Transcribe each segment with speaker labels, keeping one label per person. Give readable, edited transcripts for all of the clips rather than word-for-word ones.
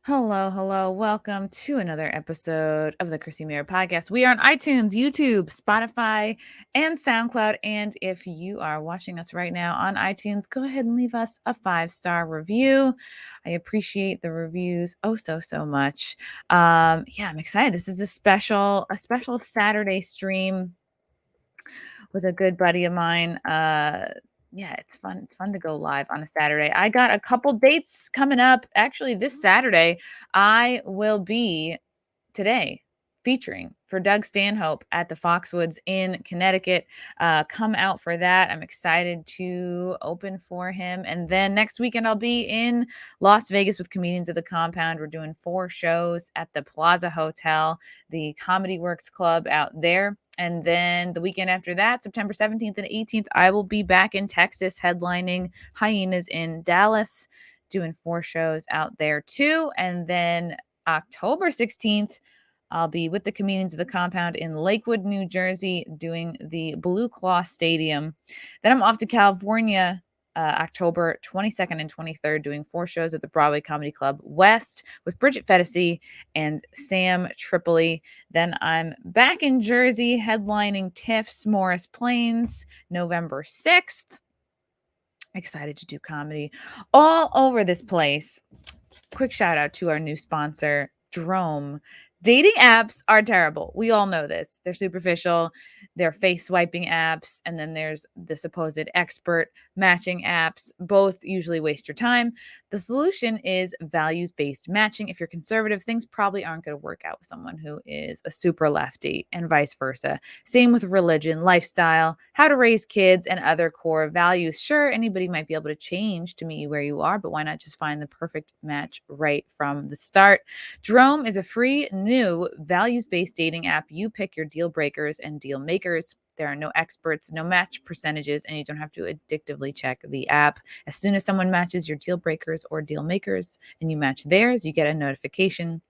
Speaker 1: Hello, hello. Welcome to another episode of the Chrissie Mayr podcast. We are on iTunes, YouTube, Spotify, and SoundCloud. And if you are watching us right now on iTunes, go ahead and leave us a 5-star review. I appreciate the reviews so much. I'm excited. This is a special Saturday stream with a good buddy of mine. It's fun. It's fun to go live on a Saturday. I got a couple dates coming up. Actually, this Saturday, I will be today featuring for Doug Stanhope at the Foxwoods in Connecticut. Come out for that. I'm excited to open for him. And then next weekend, I'll be in Las Vegas with Comedians of the Compound. We're doing 4 shows at the Plaza Hotel, the Comedy Works Club out there. And then the weekend after that, September 17th and 18th, I will be back in Texas headlining Hyenas in Dallas, doing 4 shows out there too. And then October 16th, I'll be with the Comedians of the Compound in Lakewood, New Jersey, doing the Blue Claw Stadium. Then I'm off to California October 22nd and 23rd, doing 4 shows at the Broadway Comedy Club West with Bridget Fetisi and Sam Tripoli. Then I'm back in Jersey headlining TIFF's Morris Plains November 6th. Excited to do comedy all over this place. Quick shout out to our new sponsor, Drome. Dating apps are terrible. We all know this. They're superficial. They're face swiping apps. And then there's the supposed expert matching apps. Both usually waste your time. The solution is values based matching. If you're conservative, things probably aren't going to work out with someone who is a super lefty, and vice versa. Same with religion, lifestyle, how to raise kids, and other core values. Sure, anybody might be able to change to meet you where you are, but why not just find the perfect match right from the start? Drome is a free new values-based dating app. You pick your deal breakers and deal makers. There are no experts, no match percentages, and you don't have to addictively check the app. As soon as someone matches your deal breakers or deal makers and you match theirs, you get a notification.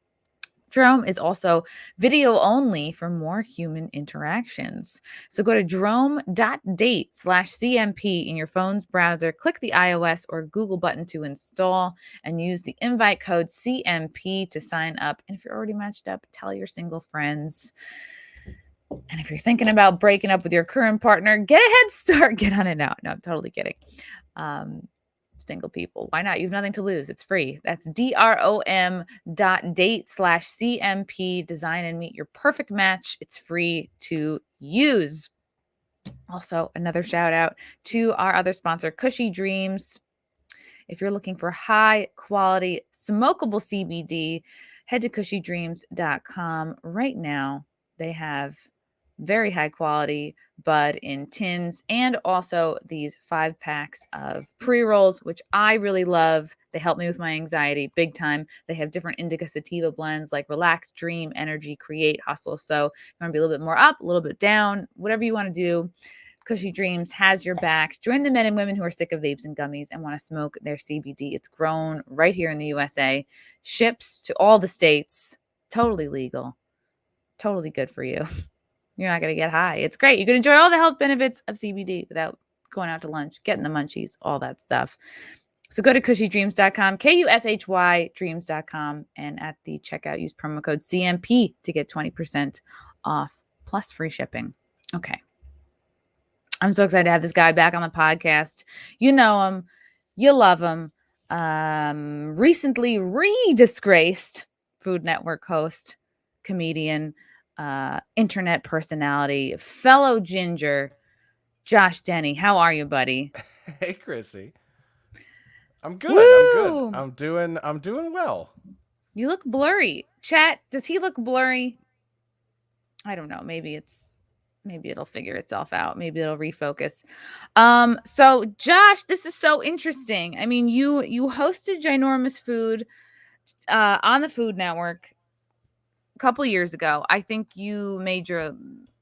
Speaker 1: Drome is also video only for more human interactions. So go to drome.date/CMP in your phone's browser, click the iOS or Google button to install, and use the invite code CMP to sign up. And if you're already matched up, tell your single friends. And if you're thinking about breaking up with your current partner, get a head start. Get on it now. No, I'm totally kidding. Single people, why not? You have nothing to lose. It's free. That's DROM.date/CMP. Design and meet your perfect match. It's free to use. Also, another shout out to our other sponsor, Cushy Dreams. If you're looking for high quality smokable CBD, head to cushydreams.com right now. They have very high quality bud in tins, and also these 5 packs of pre-rolls, which I really love. They help me with my anxiety big time. They have different indica sativa blends like relax, dream, energy, create, hustle. So you want to be a little bit more up, a little bit down, whatever you want to do. Cushy Dreams has your back. Join the men and women who are sick of vapes and gummies and want to smoke their CBD. It's grown right here in the USA, ships to all the states, totally legal, totally good for you. You're not going to get high. It's great. You can enjoy all the health benefits of CBD without going out to lunch, getting the munchies, all that stuff. So go to cushydreams.com, KUSHY dreams.com, and at the checkout, use promo code CMP to get 20% off plus free shipping. Okay. I'm so excited to have this guy back on the podcast. You know him. You love him. Recently re-disgraced Food Network host, comedian, internet personality, fellow ginger, Josh Denny. How are you, buddy?
Speaker 2: Hey, Chrissy. I'm good. I'm good.
Speaker 1: Woo!
Speaker 2: I'm doing well.
Speaker 1: You look blurry. Chat, does he look blurry? I don't know. Maybe it'll figure itself out. Maybe it'll refocus. So Josh, this is so interesting. I mean, you hosted Ginormous Food on the Food Network a couple years ago. I think you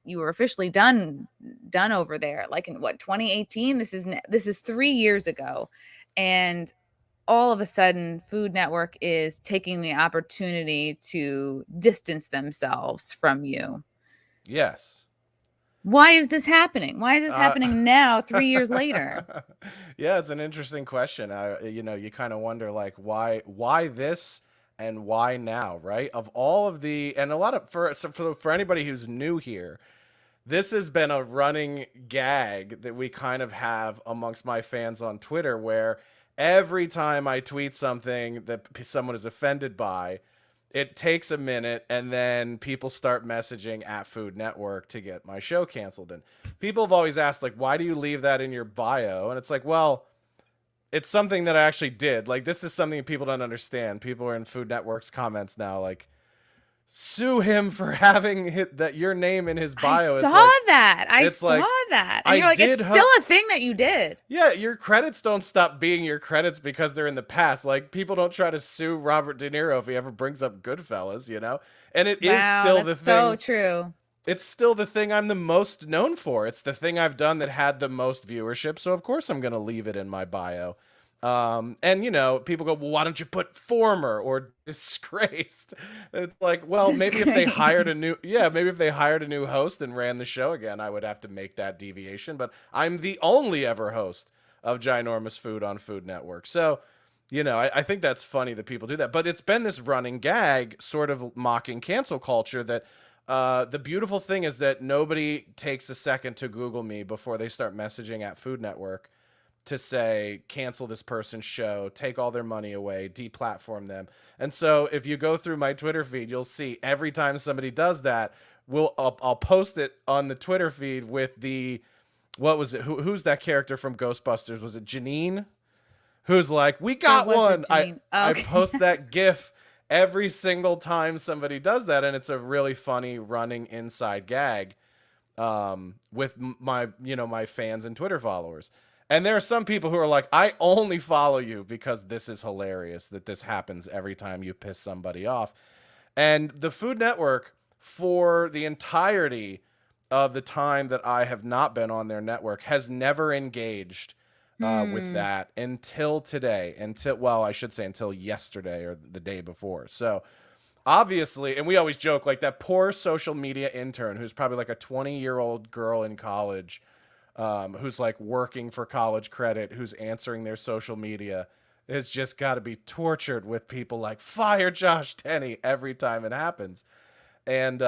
Speaker 1: were officially done over there like in what, 2018. This is 3 years ago, and all of a sudden Food Network is taking the opportunity to distance themselves from you.
Speaker 2: Yes.
Speaker 1: Why is this happening? Why is this
Speaker 2: Uh,
Speaker 1: happening now, 3 years later?
Speaker 2: yeah, it's an interesting question. You kind of wonder like why this and why now, right? Of all of the, and a lot of, for anybody who's new here, this has been a running gag that we kind of have amongst my fans on Twitter, where every time I tweet something that someone is offended by, it takes a minute and then people start messaging at Food Network to get my show canceled. And people have always asked, like, why do you leave that in your bio? And it's like, well, it's something that I actually did. Like, this is something people don't understand. People are in Food Network's comments now, like, sue him for having that your name in his
Speaker 1: I
Speaker 2: bio.
Speaker 1: saw
Speaker 2: It's like,
Speaker 1: that. I
Speaker 2: it's
Speaker 1: saw
Speaker 2: like,
Speaker 1: that. And
Speaker 2: I
Speaker 1: you're like, it's
Speaker 2: did
Speaker 1: still a thing that you did.
Speaker 2: yeah, your credits don't stop being your credits because they're in the past. Like, people don't try to sue Robert De Niro if he ever brings up Goodfellas, you know? And it is
Speaker 1: Wow,
Speaker 2: still the
Speaker 1: that's so
Speaker 2: thing.
Speaker 1: true.
Speaker 2: It's still the thing I'm the most known for. It's the thing I've done that had the most viewership. So of course I'm going to leave it in my bio. And you know, people go, well, why don't you put former or disgraced? And it's like, well, maybe if they hired a new, yeah, maybe if they hired a new host and ran the show again, I would have to make that deviation. But I'm the only ever host of Ginormous Food on Food Network. So, you know, I think that's funny that people do that. But it's been this running gag, sort of mocking cancel culture that the beautiful thing is that nobody takes a second to Google me before they start messaging at Food Network to say, cancel this person's show, take all their money away, deplatform them. And so if you go through my Twitter feed, you'll see every time somebody does that, I'll post it on the Twitter feed with the, what was it? Who's that character from Ghostbusters? Was it Janine? Who's like, we
Speaker 1: There
Speaker 2: got
Speaker 1: was a
Speaker 2: one.
Speaker 1: Janine. Oh,
Speaker 2: I
Speaker 1: okay.
Speaker 2: post that GIF every single time somebody does that, and it's a really funny running inside gag with my my fans and Twitter followers. And there are some people who are like, I only follow you because this is hilarious that this happens every time you piss somebody off. And the Food Network, for the entirety of the time that I have not been on their network, has never engaged with
Speaker 1: Hmm.
Speaker 2: that until today. Well, I should say until yesterday or the day before. So obviously, and we always joke, like, that poor social media intern who's probably like a 20-year-old girl in college, who's like working for college credit, who's answering their social media, has just got to be tortured with people like, fire Josh Denny every time it happens. And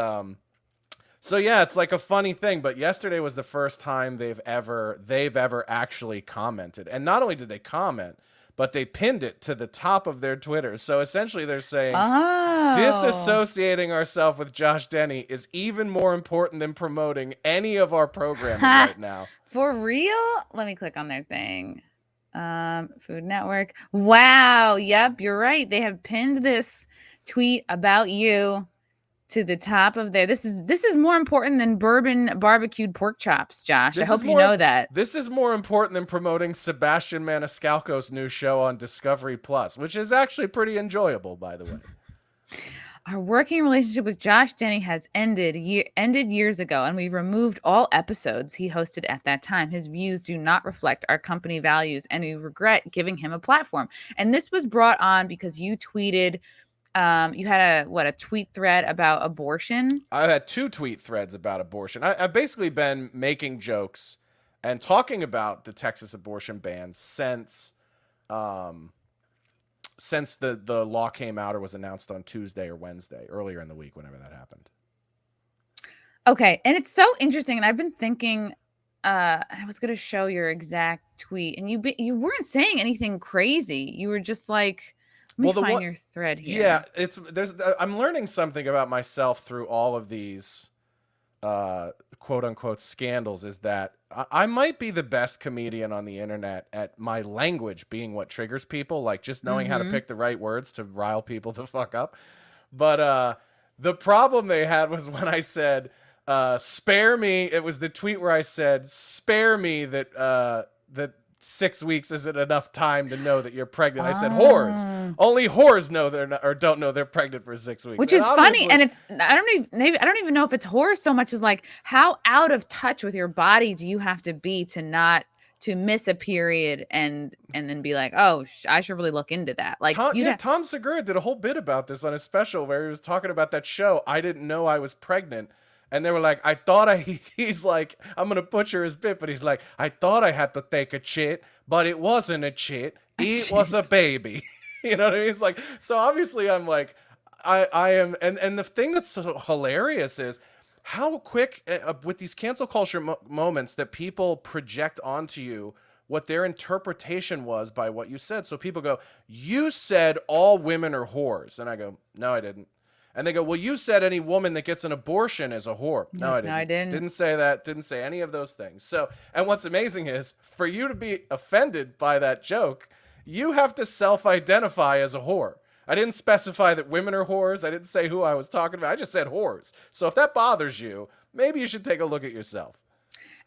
Speaker 2: so yeah, it's like a funny thing, but yesterday was the first time they've ever actually commented. And not only did they comment, but they pinned it to the top of their Twitter. So essentially they're saying,
Speaker 1: Oh.
Speaker 2: disassociating ourselves with Josh Denny is even more important than promoting any of our programming right now.
Speaker 1: For real? Let me click on their thing. Food Network. Wow. Yep, you're right. They have pinned this tweet about you to the top of there. This is more important than bourbon barbecued pork chops, Josh. I
Speaker 2: This is
Speaker 1: hope you
Speaker 2: more
Speaker 1: know that.
Speaker 2: this is more important than promoting Sebastian Maniscalco's new show on Discovery Plus, which is actually pretty enjoyable, by the way.
Speaker 1: Our working relationship with Josh Denny has ended years ago, and we've removed all episodes he hosted at that time. His views do not reflect our company values, and we regret giving him a platform. And this was brought on because you tweeted, you had a tweet thread about abortion.
Speaker 2: I've had two tweet threads about abortion. I've basically been making jokes and talking about the Texas abortion ban um, since the law came out or was announced on Tuesday or Wednesday, earlier in the week, whenever that happened.
Speaker 1: Okay, and it's so interesting, and I've been thinking, I was gonna show your exact tweet, and you weren't saying anything crazy. You were just like, let me
Speaker 2: Well, the
Speaker 1: find
Speaker 2: one,
Speaker 1: your thread
Speaker 2: yeah,
Speaker 1: here.
Speaker 2: I'm learning something about myself through all of these quote unquote scandals, is that I might be the best comedian on the internet at my language being what triggers people, like just knowing how to
Speaker 1: Mhm.
Speaker 2: pick the right words to rile people the fuck up. But the problem they had was when I said, spare me. It was the tweet where I said, spare me that 6 weeks isn't enough time to know that you're pregnant. I said, whores.
Speaker 1: Oh.
Speaker 2: Only whores know they're not, or don't know they're pregnant for 6 weeks.
Speaker 1: Which
Speaker 2: And
Speaker 1: is funny,
Speaker 2: obviously,
Speaker 1: and it's I don't even know if it's horror so much as, like, how out of touch with your body do you have to be to not to miss a period and then be like, "Oh, I should really look into that." Like,
Speaker 2: Tom,
Speaker 1: you'd
Speaker 2: yeah,
Speaker 1: have
Speaker 2: Tom Segura did a whole bit about this on his special where he was talking about that show. I didn't know I was pregnant. And they were like, I thought he's like, I'm going to butcher his bit, but he's like, I thought I had to take a shit, but it wasn't a shit.
Speaker 1: a
Speaker 2: It was a
Speaker 1: shit.
Speaker 2: baby. You know what I mean? It's like, so obviously I'm like, I am, and the thing that's so hilarious is how quick with these cancel culture moments that people project onto you what their interpretation was by what you said. So people go, "You said all women are whores," and I go, "No, I didn't." And they go, "Well, you said any woman that gets an abortion is a whore." No,
Speaker 1: Like,
Speaker 2: I
Speaker 1: no, I
Speaker 2: didn't.
Speaker 1: didn't.
Speaker 2: Didn't say that. Didn't say any of those things. So, and what's amazing is for you to be offended by that joke, you have to self-identify as a whore. I didn't specify that women are whores. I didn't say who I was talking about. I just said whores. So if that bothers you, maybe you should take a look at yourself.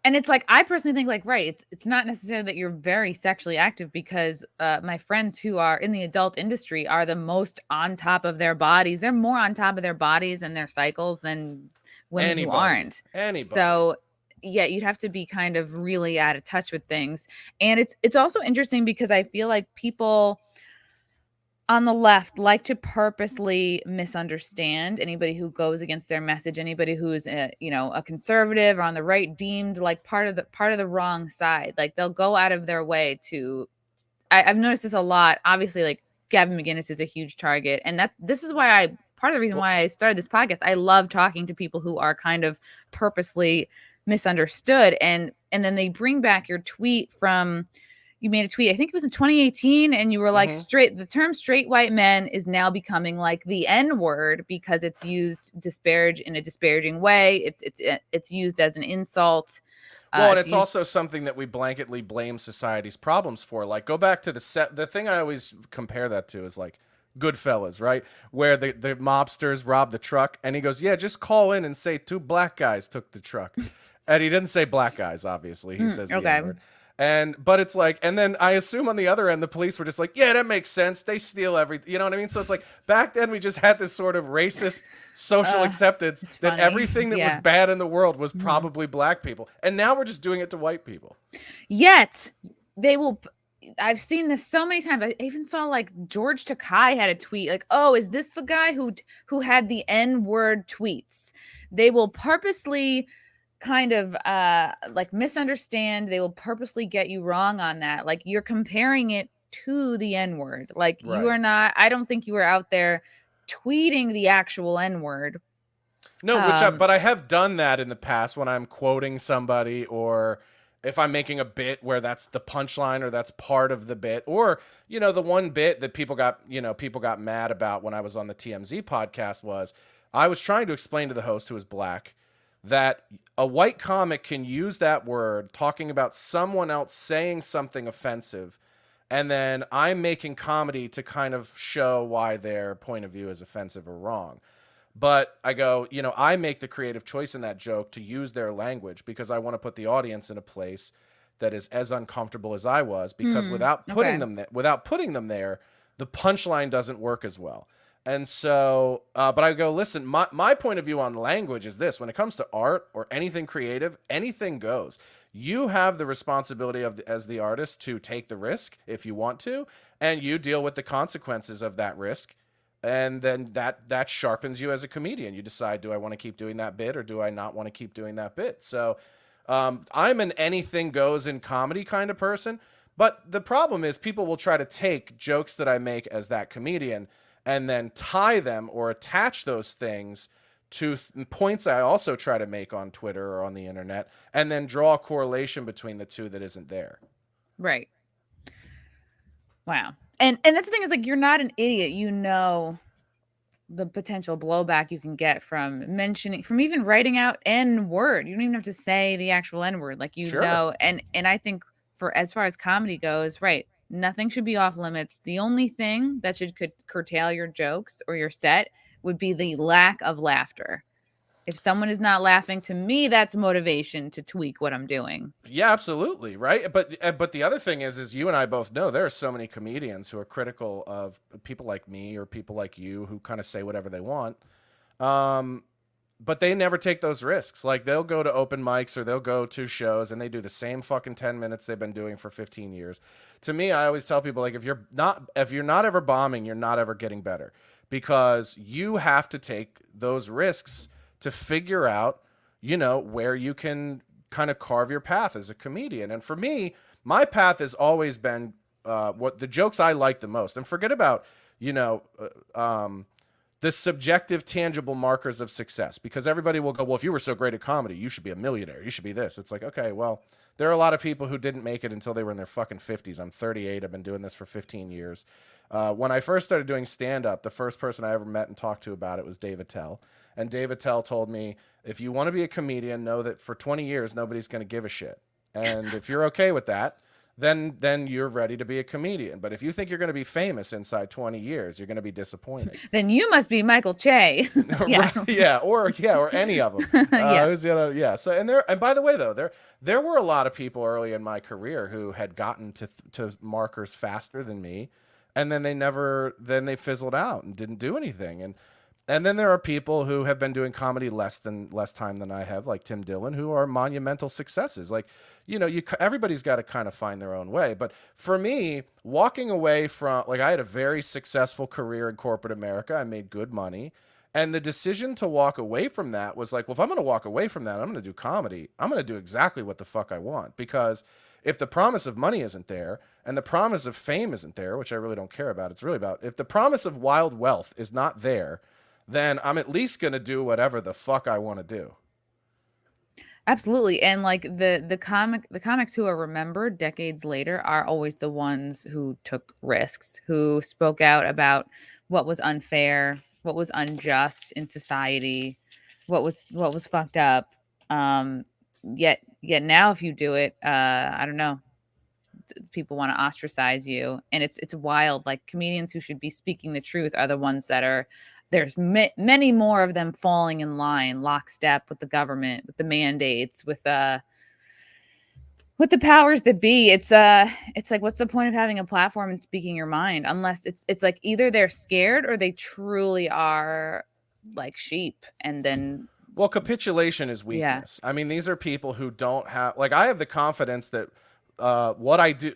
Speaker 1: And it's like, I personally think, like, right, it's not necessarily that you're very sexually active, because my friends who are in the adult industry are the most on top of their bodies. They're more on top of their bodies and their cycles than women who
Speaker 2: Anybody,
Speaker 1: aren't.
Speaker 2: anybody.
Speaker 1: So yeah, you'd have to be kind of really out of touch with things. And it's also interesting because I feel like people on the left like to purposely misunderstand anybody who goes against their message, anybody who's a conservative, or on the right deemed like part of the wrong side. Like, they'll go out of their way to. I've noticed this a lot. Obviously, like, Gavin McGinnis is a huge target, and that this is why I part of the reason
Speaker 2: Well,
Speaker 1: why I started this podcast. I love talking to people who are kind of purposely misunderstood, and then they bring back your tweet from. You made a tweet, I think it was in 2018, and you were like,
Speaker 2: mm-hmm.
Speaker 1: straight the term straight white men is now becoming like the N word because it's used in a disparaging way. It's used as an insult.
Speaker 2: Well, and
Speaker 1: It's
Speaker 2: it's
Speaker 1: used.
Speaker 2: also something that we blanketly blame society's problems for. Like, go back to the thing I always compare that to is like Goodfellas, right? Where the mobsters rob the truck, and he goes, "Yeah, just call in and say two black guys took the truck," and he didn't say black guys. Obviously, he says the N
Speaker 1: Okay.
Speaker 2: word. But it's like, and then I assume on the other end, the police were just like, "Yeah, that makes sense. They steal everything." You know what I mean? So it's like back then we just had this sort of racist social
Speaker 1: uh
Speaker 2: acceptance
Speaker 1: it's
Speaker 2: that
Speaker 1: funny.
Speaker 2: everything that was
Speaker 1: Yeah.
Speaker 2: bad in the world was
Speaker 1: Mhm.
Speaker 2: probably black people. And now we're just doing it to white people.
Speaker 1: Yet they will. I've seen this so many times. I even saw, like, George Takai had a tweet like, "Oh, is this the guy who had the N word tweets?" They will purposely kind of like misunderstand. They will purposely get you wrong on that. Like, you're comparing it to the N word. Like, you
Speaker 2: Right.
Speaker 1: are not. I don't think you were out there tweeting the actual N word.
Speaker 2: No,
Speaker 1: Um,
Speaker 2: but I have done that in the past when I'm quoting somebody, or if I'm making a bit where that's the punchline or that's part of the bit, or the one bit that people got mad about when I was on the TMZ podcast was I was trying to explain to the host, who was black, that a white comic can use that word talking about someone else saying something offensive, and then I'm making comedy to kind of show why their point of view is offensive or wrong. But I go, I make the creative choice in that joke to use their language because I want to put the audience in a place that is as uncomfortable as I was, because
Speaker 1: okay.
Speaker 2: without putting them there, the punchline doesn't work as well. And so, but I go, listen, my point of view on language is this: when it comes to art or anything creative, anything goes. You have the responsibility as the artist to take the risk if you want to, and you deal with the consequences of that risk, and then that sharpens you as a comedian. You decide, do I want to keep doing that bit, or do I not want to keep doing that bit? So I'm an anything goes in comedy kind of person, but the problem is people will try to take jokes that I make as that comedian and then tie them or attach those things to points I also try to make on Twitter or on the internet, and then draw a correlation between the two that isn't there.
Speaker 1: Right. Wow. And that's the thing, is like, you're not an idiot. You know the potential blowback you can get from even writing out N word. You don't even have to say the actual N word. Like,
Speaker 2: Sure.
Speaker 1: and I think, for as far as comedy goes, right, nothing should be off limits. The only thing that should curtail your jokes or your set would be the lack of laughter. If someone is not laughing, to me, that's motivation to tweak what I'm doing.
Speaker 2: Yeah, absolutely, right. But the other thing is you and I both know there are so many comedians who are critical of people like me or people like you who kind of say whatever they want. Um, but they never take those risks. Like, they'll go to open mics or they'll go to shows and they do the same fucking 10 minutes they've been doing for 15 years. To me, I always tell people, like, if you're not ever bombing, you're not ever getting better, because you have to take those risks to figure out, where you can kind of carve your path as a comedian. And for me, my path has always been what the jokes I like the most, and forget about, you know, the subjective, tangible markers of success, because everybody will go, well, if you were so great at comedy, you should be a millionaire. You should be this. It's like, okay, well, there are a lot of people who didn't make it until they were in their fucking 50s. I'm 38. I've been doing this for 15 years. When I first started doing stand up, the first person I ever met and talked to about it was Dave Attell. And Dave Attell told me, if you want to be a comedian, know that for 20 years, nobody's going to give a shit. And if you're okay with that, then you're ready to be a comedian. But if you think you're going to be famous inside 20 years, you're going to be disappointed.
Speaker 1: Then you must be Michael Che. Yeah.
Speaker 2: Right, or any of them.
Speaker 1: Yeah.
Speaker 2: Yeah. So and by the way though, there were a lot of people early in my career who had gotten to markers faster than me, and then they fizzled out and didn't do anything. And then there are people who have been doing comedy less time than I have, like Tim Dillon, who are monumental successes. Like, everybody's got to kind of find their own way. But for me, walking away from, like, I had a very successful career in corporate America. I made good money. And the decision to walk away from that was like, well, if I'm going to walk away from that, I'm going to do comedy. I'm going to do exactly what the fuck I want. Because if the promise of money isn't there and the promise of fame isn't there, which I really don't care about, it's really about, if the promise of wild wealth is not there, then I'm at least going to do whatever the fuck I want to do.
Speaker 1: Absolutely. And like the comics who are remembered decades later are always the ones who took risks, who spoke out about what was unfair, what was unjust in society, what was fucked up. Um yet now if you do it, I don't know, people want to ostracize you, and it's wild. Like, comedians who should be speaking the truth are the ones that are, there's many more of them falling in line lockstep with the government, with the mandates, with the powers that be. It's like, what's the point of having a platform and speaking your mind, unless it's like either they're scared or they truly are like sheep, and then
Speaker 2: Well, capitulation is
Speaker 1: yeah.
Speaker 2: weakness. I mean, these are people who don't have, like, I have the confidence that what I do.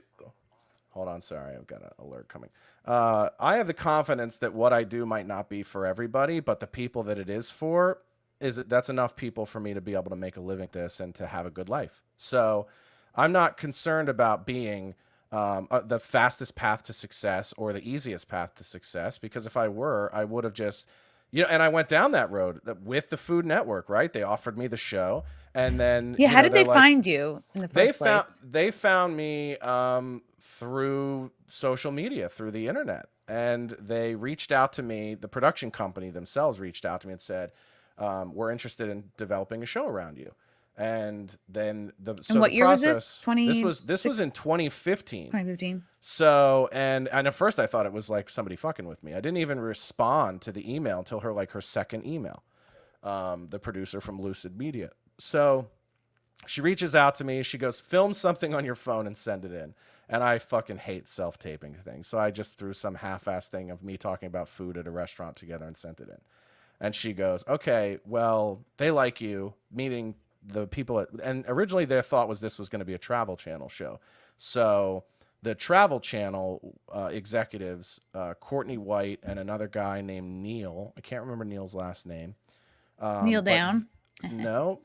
Speaker 2: Hold on, sorry, I've got an alert coming. I have the confidence that what I do might not be for everybody, but the people that it is for, that's enough people for me to be able to make a living at this and to have a good life. So I'm not concerned about being the fastest path to success or the easiest path to success, because if I were, I would have just, and I went down that road with the Food Network, right? They offered me the show, and then
Speaker 1: Yeah, how did
Speaker 2: they're
Speaker 1: they
Speaker 2: like,
Speaker 1: find you in the
Speaker 2: they
Speaker 1: first
Speaker 2: found
Speaker 1: place?
Speaker 2: they found me through social media, through the internet, and they reached out to me. The production company themselves reached out to me and said, "We're interested in developing a show around you." And then
Speaker 1: And
Speaker 2: the
Speaker 1: what year was this?
Speaker 2: process, this was in
Speaker 1: 26,
Speaker 2: 2015.
Speaker 1: 2015?
Speaker 2: So and at first I thought it was like somebody fucking with me. I didn't even respond to the email until her second email. The producer from Lucid Media. So she reaches out to me. She goes, film something on your phone and send it in. And I fucking hate self-taping things. So I just threw some half-ass thing of me talking about food at a restaurant together and sent it in. And she goes, okay, well, they like you, meaning the people and originally their thought was this was going to be a Travel Channel show. So the Travel Channel executives, Courtney White and another guy named Neil, I can't remember Neil's last name.
Speaker 1: Kneel
Speaker 2: But
Speaker 1: down.
Speaker 2: no.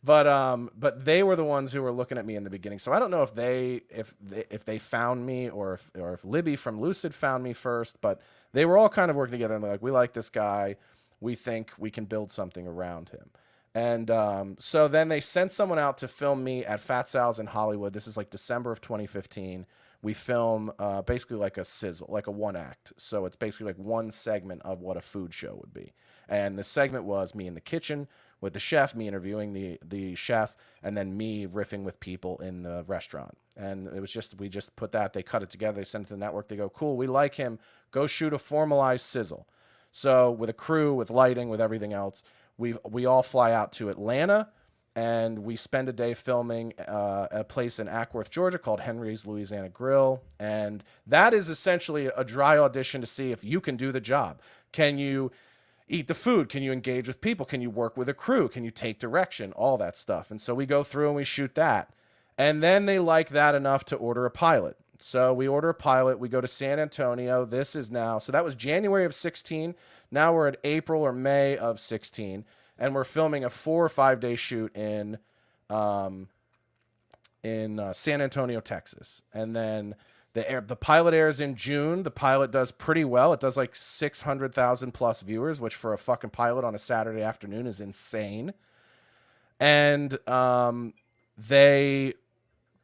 Speaker 2: But they were the ones who were looking at me in the beginning. So I don't know if they found me or if Libby from Lucid found me first, but they were all kind of working together and they're like, we like this guy. We think we can build something around him. And so then they sent someone out to film me at Fat Sal's in Hollywood. This is like December of 2015. We film basically like a sizzle, like a one act. So it's basically like one segment of what a food show would be. And the segment was me in the kitchen with the chef, me interviewing the chef, and then me riffing with people in the restaurant. And it was just, we just put that, they cut it together, they sent it to the network, they go, cool, we like him, go shoot a formalized sizzle. So with a crew, with lighting, with everything else, we all fly out to Atlanta, and we spend a day filming a place in Ackworth, Georgia called Henry's Louisiana Grill. And that is essentially a dry audition to see if you can do the job. Can you eat the food? Can you engage with people? Can you work with a crew? Can you take direction? All that stuff. And so we go through and we shoot that. And then they like that enough to order a pilot. So we order a pilot. We go to San Antonio. This is now, so that was January of 16. Now we're at April or May of 16. And we're filming a 4 or 5 day shoot in in San Antonio, Texas, and then the pilot airs in June. The pilot does pretty well. It does like 600,000 plus viewers, which for a fucking pilot on a Saturday afternoon is insane. And they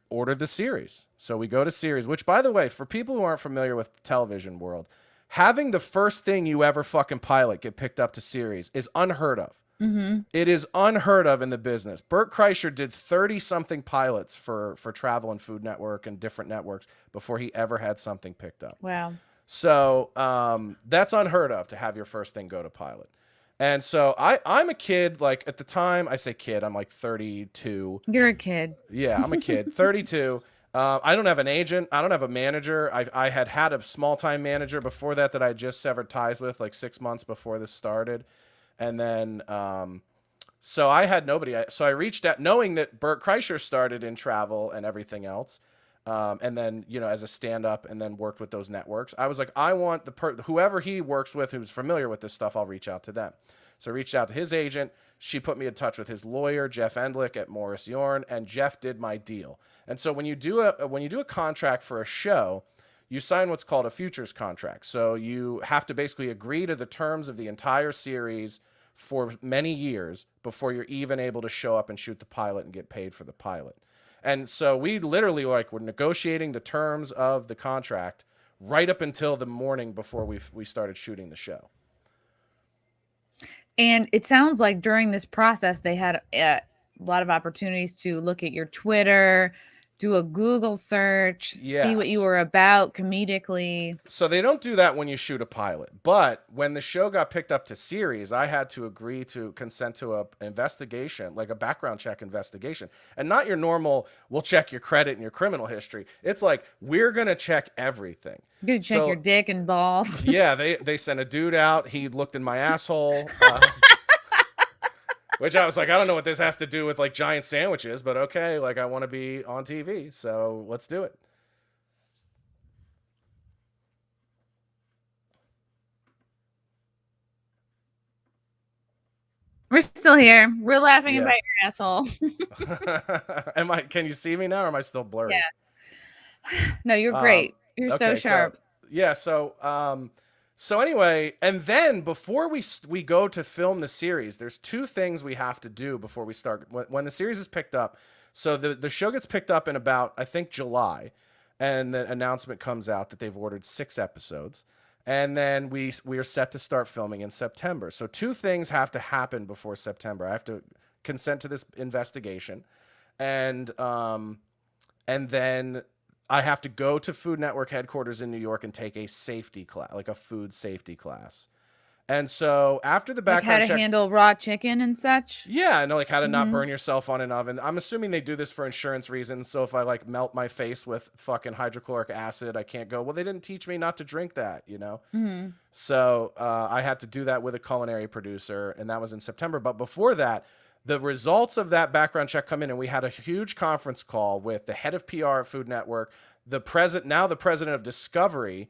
Speaker 2: order the series. So we go to series, which, by the way, for people who aren't familiar with the television world, having the first thing you ever fucking pilot get picked up to series is unheard of.
Speaker 1: Mm-hmm.
Speaker 2: It is unheard of in the business. Bert Kreischer did 30-something pilots for Travel and Food Network and different networks before he ever had something picked up.
Speaker 1: Wow.
Speaker 2: So that's unheard of to have your first thing go to pilot. And so I'm a kid, like at the time, I say kid, I'm like 32.
Speaker 1: You're a kid.
Speaker 2: Yeah, I'm a kid, 32. I don't have an agent. I don't have a manager. I had a small-time manager before that I just severed ties with like 6 months before this started. And then, so I had nobody. So I reached out knowing that Bert Kreischer started in travel and everything else. And then, as a stand-up and then worked with those networks. I was like, I want whoever he works with who's familiar with this stuff, I'll reach out to them. So I reached out to his agent. She put me in touch with his lawyer, Jeff Endlich at Morris Yorn, and Jeff did my deal. And so when you do a contract for a show, you sign what's called a futures contract. So you have to basically agree to the terms of the entire series for many years before you're even able to show up and shoot the pilot and get paid for the pilot. And so we literally were negotiating the terms of the contract right up until the morning before we started shooting the show.
Speaker 1: And it sounds like during this process, they had a lot of opportunities to look at your Twitter, do a Google search, see what you
Speaker 2: Yes.
Speaker 1: were about comedically.
Speaker 2: So they don't do that when you shoot a pilot. But when the show got picked up to series, I had to agree to consent to a investigation, like a background check investigation. And not your normal, we'll check your credit and your criminal history. It's like, we're going to check everything.
Speaker 1: You're gonna check your dick and balls.
Speaker 2: Yeah, they sent a dude out. He looked in my asshole. Which I was like, I don't know what this has to do with like giant sandwiches, but okay, like I want to be on TV, so let's do it.
Speaker 1: We're still here. We're laughing about your asshole.
Speaker 2: Can you see me now or am I still blurry?
Speaker 1: Yeah. No, you're great. You're so sharp.
Speaker 2: So anyway, and then before we go to film the series, there's two things we have to do before we start. When the series is picked up, so the show gets picked up in about, I think, July, and the announcement comes out that they've ordered 6 episodes, and then we are set to start filming in September. So two things have to happen before September. I have to consent to this investigation, and then I have to go to Food Network headquarters in New York and take a safety class, like a food safety class. And so after the background
Speaker 1: check, how to handle raw chicken and such.
Speaker 2: Yeah, I know, like how to not burn yourself on an oven. I'm assuming they do this for insurance reasons. So if I like melt my face with fucking hydrochloric acid, I can't go, well, they didn't teach me not to drink that,
Speaker 1: Mm-hmm.
Speaker 2: So I had to do that with a culinary producer, and that was in September. But before that, the results of that background check come in, and we had a huge conference call with the head of PR at Food Network, the president of Discovery,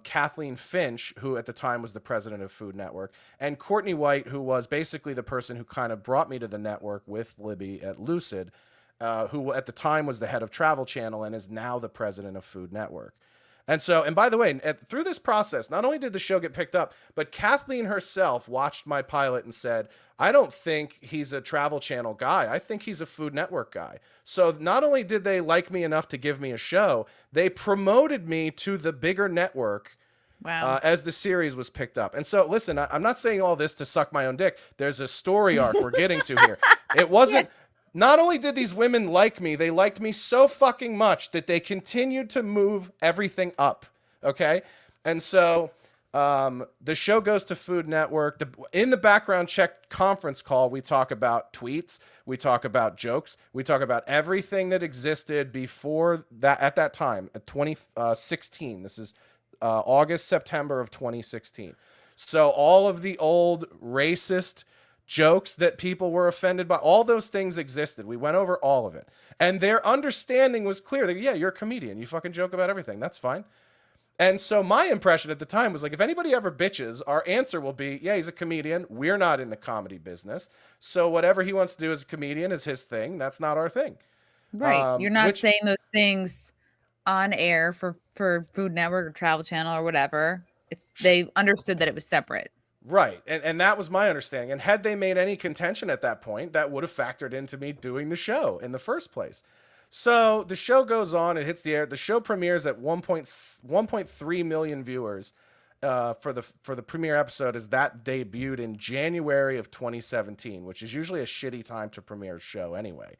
Speaker 2: Kathleen Finch, who at the time was the president of Food Network, and Courtney White, who was basically the person who kind of brought me to the network with Libby at Lucid, who at the time was the head of Travel Channel and is now the president of Food Network. And by the way, through this process, not only did the show get picked up, but Kathleen herself watched my pilot and said, I don't think he's a Travel Channel guy. I think he's a Food Network guy. So not only did they like me enough to give me a show, they promoted me to the bigger network.
Speaker 1: Wow.
Speaker 2: As the series was picked up. And so, listen, I'm not saying all this to suck my own dick. There's a story arc we're getting to here. It wasn't... Not only did these women like me, they liked me so fucking much that they continued to move everything up. Okay? And so the show goes to Food Network. In the background check conference call, we talk about tweets. We talk about jokes. We talk about everything that existed before that, at that time, 2016. This is August, September of 2016. So all of the old racist jokes that people were offended by, all those things existed. We went over all of it. And their understanding was clear. Yeah, you're a comedian. You fucking joke about everything. That's fine. And so my impression at the time was like, if anybody ever bitches, our answer will be, yeah, he's a comedian. We're not in the comedy business. So whatever he wants to do as a comedian is his thing. That's not our thing.
Speaker 1: Right. You're not
Speaker 2: Which
Speaker 1: saying those things on air for Food Network or Travel Channel or whatever. It's they understood that it was separate.
Speaker 2: right. And that was my understanding. And had they made any contention at that point, that would have factored into me doing the show in the first place. So the show goes on, it hits the air. The show premieres at 1.3 million viewers for the premiere episode, as that debuted in January of 2017, which is usually a shitty time to premiere a show anyway.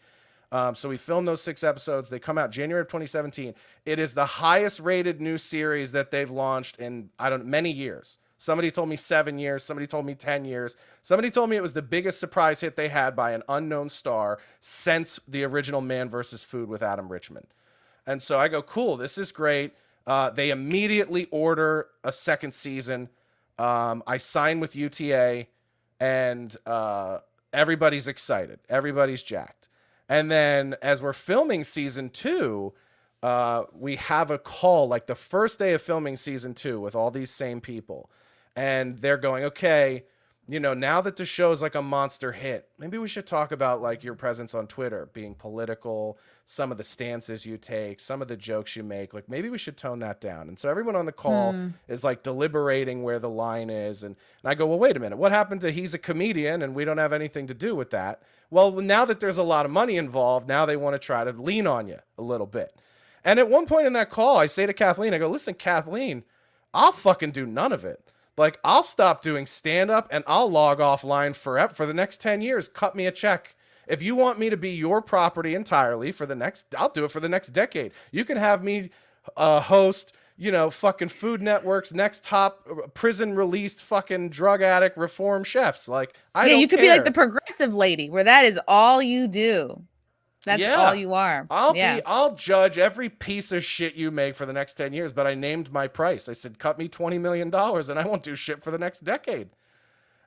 Speaker 2: So we filmed those 6 episodes. They come out January of 2017. It is the highest rated new series that they've launched in many years. Somebody told me 7 years. Somebody told me 10 years. Somebody told me it was the biggest surprise hit they had by an unknown star since the original Man vs. Food with Adam Richman. And so I go, cool, this is great. They immediately order a second season. I sign with UTA, and everybody's excited. Everybody's jacked. And then as we're filming season 2, we have a call like the first day of filming season 2 with all these same people. And they're going, okay, now that the show is like a monster hit, maybe we should talk about like your presence on Twitter being political, some of the stances you take, some of the jokes you make. Like maybe we should tone that down. And so everyone on the call is like deliberating where the line is. And I go, well, wait a minute. What happened to he's a comedian and we don't have anything to do with that? Well, now that there's a lot of money involved, now they want to try to lean on you a little bit. And at one point in that call, I say to Kathleen, I go, listen, Kathleen, I'll fucking do none of it. Like, I'll stop doing stand-up and I'll log offline forever for the next 10 years. Cut me a check. If you want me to be your property entirely I'll do it for the next decade. You can have me host, fucking Food Network's next top prison released fucking drug addict reform chefs. Like, I don't
Speaker 1: you could
Speaker 2: care.
Speaker 1: be like the progressive lady where that is all you do. That's all you are.
Speaker 2: I'll judge every piece of shit you make for the next 10 years, but I named my price. I said, cut me $20 million and I won't do shit for the next decade.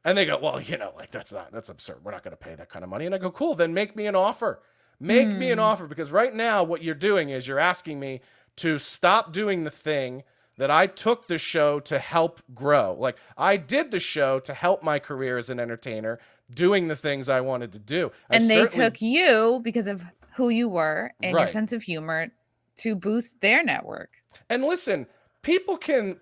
Speaker 2: And they go, well, like that's absurd. We're not going to pay that kind of money. And I go, cool, then make me an offer. Make me an offer, because right now what you're doing is you're asking me to stop doing the thing that I took the show to help grow. Like, I did the show to help my career as an entertainer, doing the things I wanted to do.
Speaker 1: And they took you because of who you were and your
Speaker 2: Right.
Speaker 1: sense of humor to boost their network.
Speaker 2: And listen, people can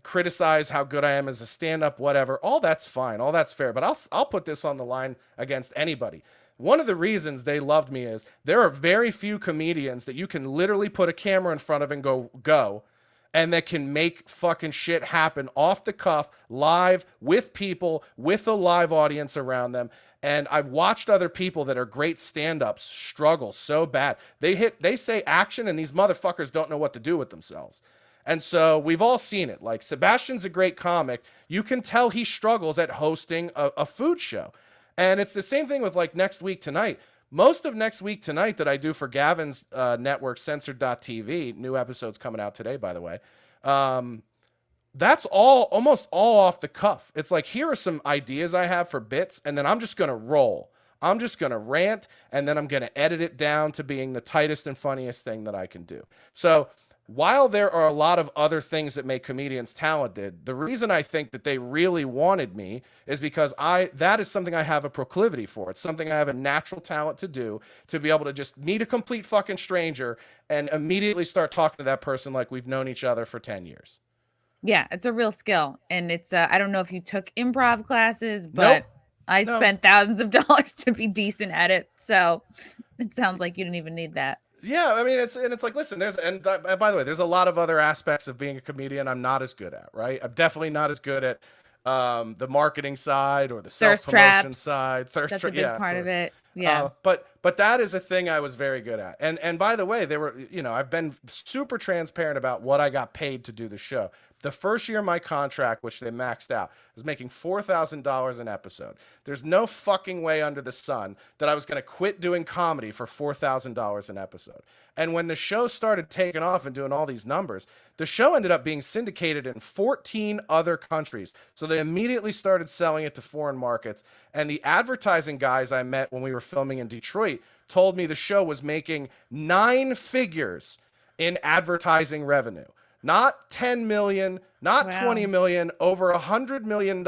Speaker 2: criticize how good I am as a stand-up, whatever. All that's fine. All that's fair. But I'll put this on the line against anybody. One of the reasons they loved me is there are very few comedians that you can literally put a camera in front of and go, and that can make fucking shit happen off the cuff, live, with people, with a live audience around them. And I've watched other people that are great stand-ups struggle so bad. They say action, and these motherfuckers don't know what to do with themselves. And so we've all seen it. Like, Sebastian's a great comic. You can tell he struggles at hosting a food show. And it's the same thing with like Next Week Tonight. Most of Next Week Tonight that I do for Gavin's network, censored.tv, new episodes coming out today, by the way. That's almost all off the cuff. It's like, here are some ideas I have for bits, and then I'm just going to roll. I'm just going to rant, and then I'm going to edit it down to being the tightest and funniest thing that I can do. So while there are a lot of other things that make comedians talented, the reason I think that they really wanted me is because that is something I have a proclivity for. It's something I have a natural talent to do, to be able to just meet a complete fucking stranger and immediately start talking to that person like we've known each other for 10 years.
Speaker 1: Yeah, it's a real skill. And it's I don't know if you took improv classes, but I spent thousands of dollars to be decent at it. So it sounds like you didn't even need that.
Speaker 2: Yeah, I mean, it's like, listen, by the way, there's a lot of other aspects of being a comedian I'm not as good at, right? I'm definitely not as good at the marketing side or the self-promotion side.
Speaker 1: That's a big part of it. Yeah.
Speaker 2: But that is a thing I was very good at. And by the way, I've been super transparent about what I got paid to do the show. The first year of my contract, which they maxed out, was making $4,000 an episode. There's no fucking way under the sun that I was going to quit doing comedy for $4,000 an episode. And when the show started taking off and doing all these numbers, the show ended up being syndicated in 14 other countries. So they immediately started selling it to foreign markets. And the advertising guys I met when we were filming in Detroit told me the show was making 9 figures in advertising revenue. Not 10 million, not 20
Speaker 1: Wow.
Speaker 2: million, over $100 million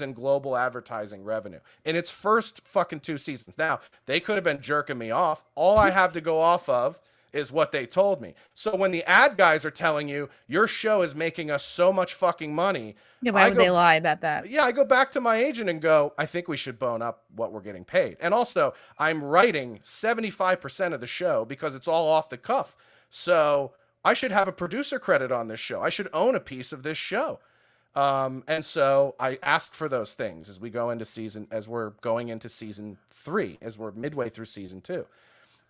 Speaker 2: in global advertising revenue in its first fucking 2 seasons. Now, they could have been jerking me off. All I have to go off of is what they told me. So when the ad guys are telling you your show is making us so much fucking money,
Speaker 1: Yeah, why
Speaker 2: I
Speaker 1: would they
Speaker 2: go,
Speaker 1: lie about that?
Speaker 2: yeah, I go back to my agent and go, I think we should bone up what we're getting paid. And also, I'm writing 75% of the show because it's all off the cuff. So I should have a producer credit on this show. I should own a piece of this show. And so I asked for those things as we're going into season 3, as we're midway through season 2.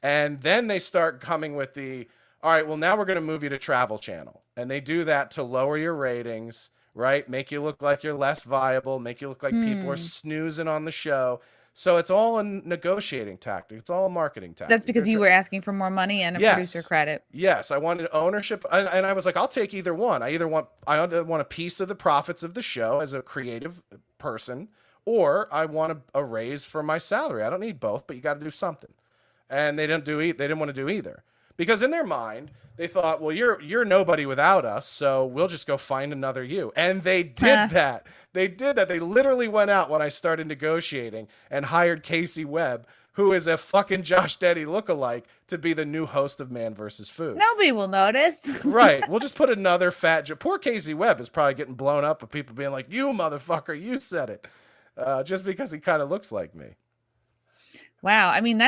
Speaker 2: And then they start coming with all right, well, now we're going to move you to Travel Channel. And they do that to lower your ratings, right? Make you look like you're less viable, make you look like people are
Speaker 1: Hmm.
Speaker 2: snoozing on the show. So it's all a negotiating tactic. It's all a marketing
Speaker 1: That's
Speaker 2: tactic.
Speaker 1: because you were asking for more money and a producer
Speaker 2: Yes.
Speaker 1: credit.
Speaker 2: Yes, I wanted ownership, and I was like, I'll take either one. I either want a piece of the profits of the show as a creative person, or I want a raise for my salary. I don't need both, but you got to do something. And they didn't want to do either, because in their mind they thought, well, you're nobody without us, so we'll just go find another you. And they did
Speaker 1: Huh.
Speaker 2: that. They literally went out when I started negotiating and hired Casey Webb, who is a fucking Josh Denny lookalike, to be the new host of Man vs. Food.
Speaker 1: Nobody will notice.
Speaker 2: Right. We'll just put another poor Casey Webb is probably getting blown up with people being like, you motherfucker, you said it. Just because he kind of looks like me.
Speaker 1: Wow. I mean,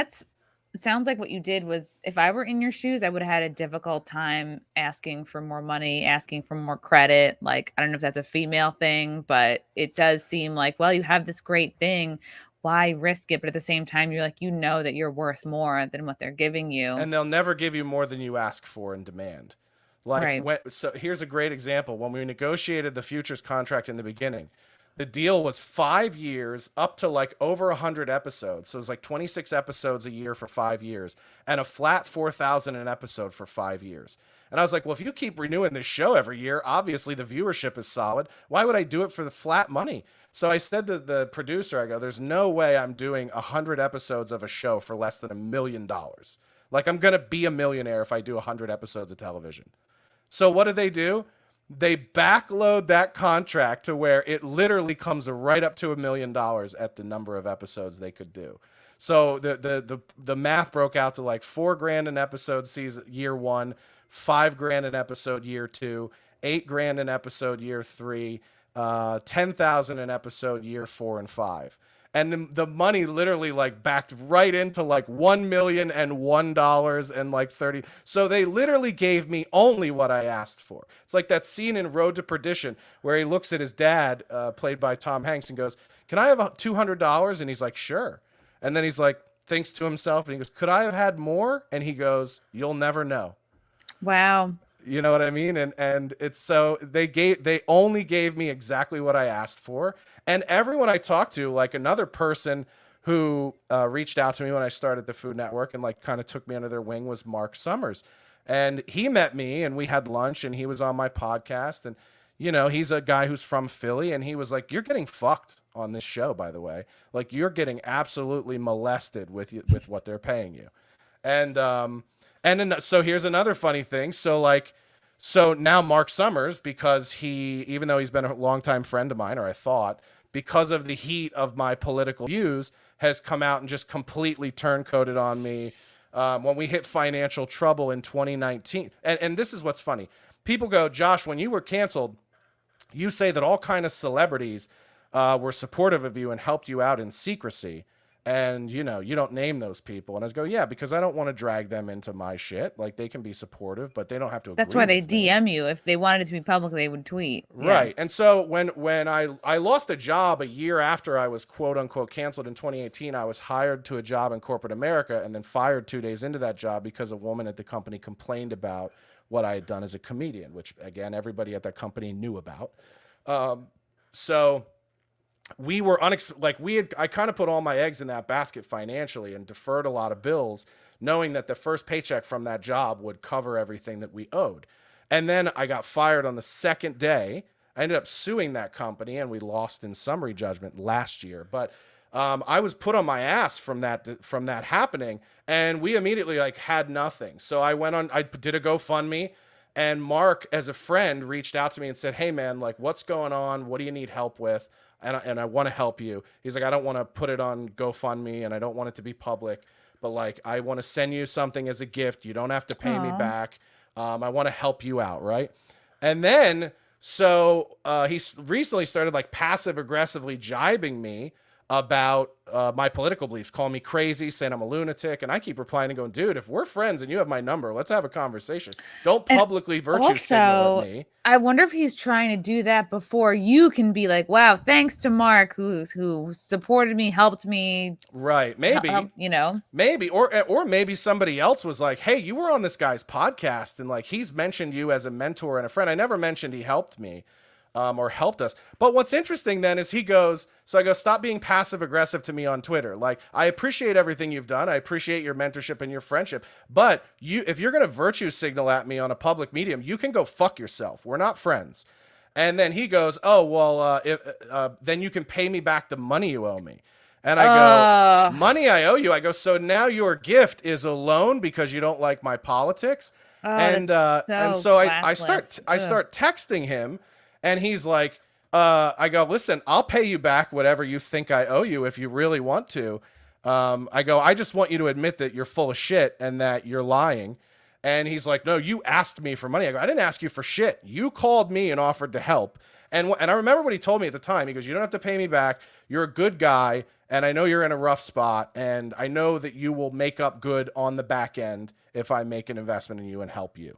Speaker 1: it sounds like what you did was, if I were in your shoes, I would have had a difficult time asking for more money, asking for more credit. Like, I don't know if that's a female thing, but it does seem like, well, you have this great thing. Why risk it? But at the same time, you're like, that you're worth more than what they're giving you.
Speaker 2: And they'll never give you more than you ask for and demand.
Speaker 1: Right.
Speaker 2: So here's a great example. When we negotiated the futures contract in the beginning, the deal was 5 years, up to like over 100 episodes. So it was like 26 episodes a year for 5 years, and a flat 4,000 an episode for 5 years. And I was like, well, if you keep renewing this show every year, obviously the viewership is solid. Why would I do it for the flat money? So I said to the producer, I go, there's no way I'm doing 100 episodes of a show for less than $1 million. Like, I'm going to be a millionaire if I do 100 episodes of television. So what do? They backload that contract to where it literally comes right up to $1 million at the number of episodes they could do. So the math broke out to like $4,000 an episode season year 1, $5,000 an episode year 2, $8,000 an episode year 3, 10,000 an episode year 4 and 5. And the money literally like backed right into like $1,001 and like 30. So they literally gave me only what I asked for. It's like that scene in Road to Perdition where he looks at his dad, played by Tom Hanks, and goes, "Can I have $200?" And he's like, "Sure." And then he's like, thinks to himself, and he goes, "Could I have had more?" And he goes, "You'll never know."
Speaker 1: Wow.
Speaker 2: You know what I mean? And it's so they only gave me exactly what I asked for. And everyone I talked to, like another person who reached out to me when I started the Food Network and like kind of took me under their wing, was Mark Summers. And he met me and we had lunch and he was on my podcast. And he's a guy who's from Philly, and he was like, "You're getting fucked on this show, by the way. Like, you're getting absolutely molested with what they're paying you." And so here's another funny thing. So now Mark Summers, because even though he's been a longtime friend of mine, or I thought, because of the heat of my political views, has come out and just completely turncoated on me. When we hit financial trouble in 2019, and this is what's funny. People go, "Josh, when you were canceled, you say that all kind of celebrities were supportive of you and helped you out in secrecy. And, you don't name those people." And I go, "Yeah, because I don't want to drag them into my shit. Like, they can be supportive, but they don't have to
Speaker 1: That's
Speaker 2: agree
Speaker 1: why they
Speaker 2: with me."
Speaker 1: DM you. If they wanted it to be public, they would tweet. Yeah.
Speaker 2: Right. And so when I lost a job a year after I was quote unquote canceled in 2018, I was hired to a job in corporate America and then fired 2 days into that job because a woman at the company complained about what I had done as a comedian, which again, everybody at that company knew about. So we were I kind of put all my eggs in that basket financially and deferred a lot of bills, knowing that the first paycheck from that job would cover everything that we owed. And then I got fired on the second day. I ended up suing that company and we lost in summary judgment last year. But I was put on my ass from that happening, and we immediately like had nothing. So I did a GoFundMe, And Mark, as a friend, reached out to me and said, "Hey, man, like, what's going on? What do you need help with? And I want to help you." He's like, "I don't want to put it on GoFundMe and I don't want it to be public, but like, I want to send you something as a gift. You don't have to pay me
Speaker 1: Oh.
Speaker 2: back. I want to help you out, right?" And then, so he recently started like passive aggressively jibing me about my political beliefs, calling me crazy, saying I'm a lunatic. And I keep replying and going, "Dude, if we're friends and you have my number, let's have a conversation. Don't
Speaker 1: And
Speaker 2: publicly virtue signal at
Speaker 1: also,
Speaker 2: me."
Speaker 1: I wonder if he's trying to do that before you can be like, "Wow, thanks to Mark who supported me, helped me,
Speaker 2: Right. Maybe.
Speaker 1: help, you know."
Speaker 2: Maybe, or maybe somebody else was like, "Hey, you were on this guy's podcast, and like he's mentioned you as a mentor and a friend." I never mentioned he helped me, or helped us. But what's interesting then is he goes, so I go, "Stop being passive aggressive to me on Twitter. Like, I appreciate everything you've done. I appreciate your mentorship and your friendship. But if you're gonna virtue signal at me on a public medium, you can go fuck yourself. We're not friends." And then he goes, "Oh well, then you can pay me back the money you owe me." And I go,
Speaker 1: Oh,
Speaker 2: "Money I owe you?" I go, "So now your gift is a loan because you don't like my politics?"
Speaker 1: oh,
Speaker 2: And
Speaker 1: that's
Speaker 2: and
Speaker 1: so
Speaker 2: so I
Speaker 1: classless.
Speaker 2: start I
Speaker 1: Ugh.
Speaker 2: start texting him, and he's like, I go, "Listen, I'll pay you back whatever you think I owe you if you really want to." I go, "I just want you to admit that you're full of shit and that you're lying." And he's like, "No, you asked me for money." I go, "I didn't ask you for shit. You called me and offered to help." And I remember what he told me at the time. He goes, "You don't have to pay me back. You're a good guy, and I know you're in a rough spot, and I know that you will make up good on the back end if I make an investment in you and help you."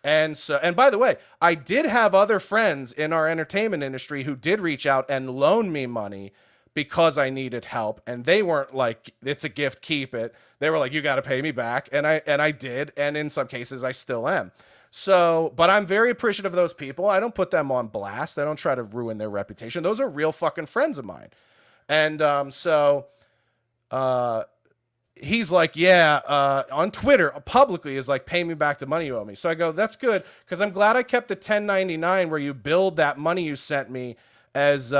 Speaker 2: And so, and by the way, I did have other friends in our entertainment industry who did reach out and loan me money because I needed help, and they weren't like, "It's a gift, keep it." They were like, "You got to pay me back," and I did, and in some cases I still am. So, but I'm very appreciative of those people. I don't put them on blast. I don't try to ruin their reputation. Those are real fucking friends of mine. And uh, he's like, "Yeah, on Twitter publicly is like, pay me back the money you owe me." So I go, "That's good, because I'm glad I kept the 1099 where you billed that money you sent me as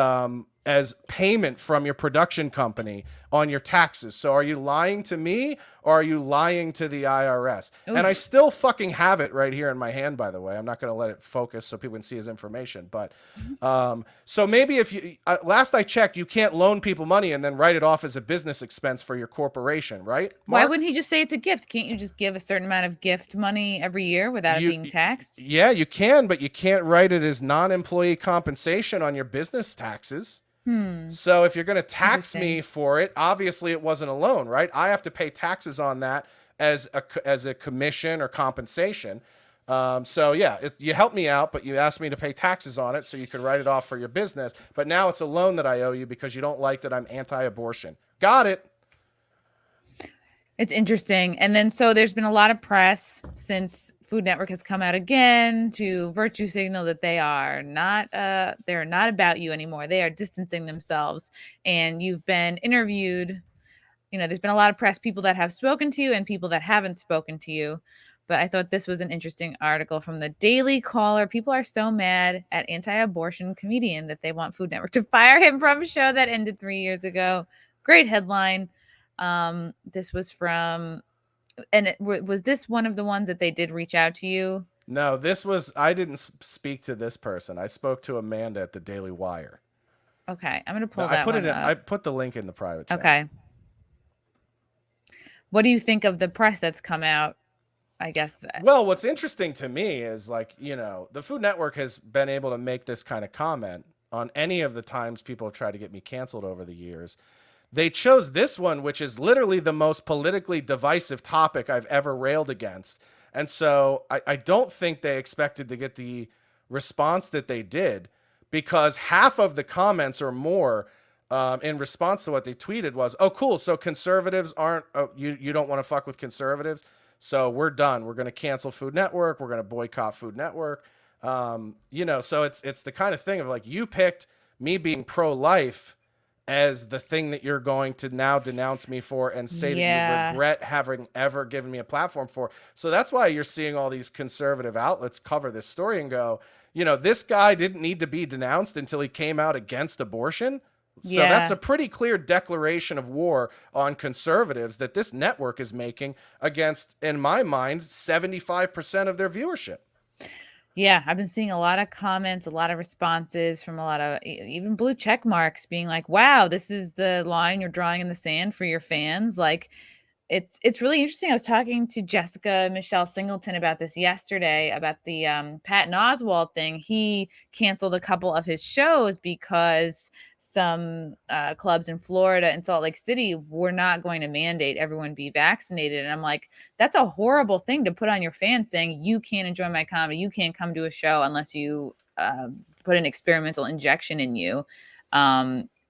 Speaker 2: payment from your production company on your taxes. So are you lying to me or are you lying to the IRS?" And I
Speaker 1: Oof.
Speaker 2: still fucking have it right here in my hand, by the way. I'm not going to let it focus so people can see his information. But so maybe if you, last I checked, you can't loan people money and then write it off as a business expense for your corporation, right,
Speaker 1: Why
Speaker 2: Mark?
Speaker 1: wouldn't he just say it's a gift? Can't you just give a certain amount of gift money every year without it
Speaker 2: You,
Speaker 1: being taxed?
Speaker 2: yeah, you can, but you can't write it as non-employee compensation on your business taxes.
Speaker 1: Hmm.
Speaker 2: So if you're going to tax me
Speaker 1: Interesting.
Speaker 2: for it, obviously it wasn't a loan, right? I have to pay taxes on that as a commission or compensation. So yeah, you helped me out, but you asked me to pay taxes on it so you could write it off for your business. But now it's a loan that I owe you because you don't like that I'm anti-abortion. Got it.
Speaker 1: It's interesting. And then so there's been a lot of press since Food Network has come out again to virtue signal that they're not about you anymore. They are distancing themselves. And you've been interviewed. You know, there's been a lot of press, people that have spoken to you and people that haven't spoken to you. But I thought this was an interesting article from the Daily Caller. People are so mad at anti-abortion comedian that they want Food Network to fire him from a show that ended 3 years ago. Great headline. This was from, and was this one of the ones that they did reach out to you?
Speaker 2: No, I didn't speak to this person. I spoke to Amanda at the Daily Wire.
Speaker 1: Okay, I'm gonna
Speaker 2: No,
Speaker 1: pull that one
Speaker 2: I
Speaker 1: up.
Speaker 2: put the link in the private chat.
Speaker 1: Okay, what do you think of the press that's come out? I guess.
Speaker 2: Well, what's interesting to me is, like, the Food Network has been able to make this kind of comment on any of the times people have tried to get me canceled over the years. They chose this one, which is literally the most politically divisive topic I've ever railed against. And so I don't think they expected to get the response that they did, because half of the comments or more in response to what they tweeted was, "Oh, cool. So conservatives aren't, you don't want to fuck with conservatives. So we're done. We're going to cancel Food Network. We're going to boycott Food Network." So it's the kind of thing of like, you picked me being pro-life as the thing that you're going to now denounce me for and say that you
Speaker 1: Yeah.
Speaker 2: regret having ever given me a platform for. So that's why you're seeing all these conservative outlets cover this story and go, this guy didn't need to be denounced until he came out against abortion. So that's
Speaker 1: Yeah.
Speaker 2: a pretty clear declaration of war on conservatives that this network is making against, in my mind, 75% of their viewership.
Speaker 1: Yeah, I've been seeing a lot of comments, a lot of responses from a lot of even blue check marks being like, "Wow, this is the line you're drawing in the sand for your fans." Like it's really interesting. I was talking to Jessica Michelle Singleton about this yesterday about the Patton Oswalt thing. He canceled a couple of his shows because some clubs in Florida and Salt Lake City were not going to mandate everyone be vaccinated. And I'm like, that's a horrible thing to put on your fans saying you can't enjoy my comedy, you can't come to a show unless you put an experimental injection in you.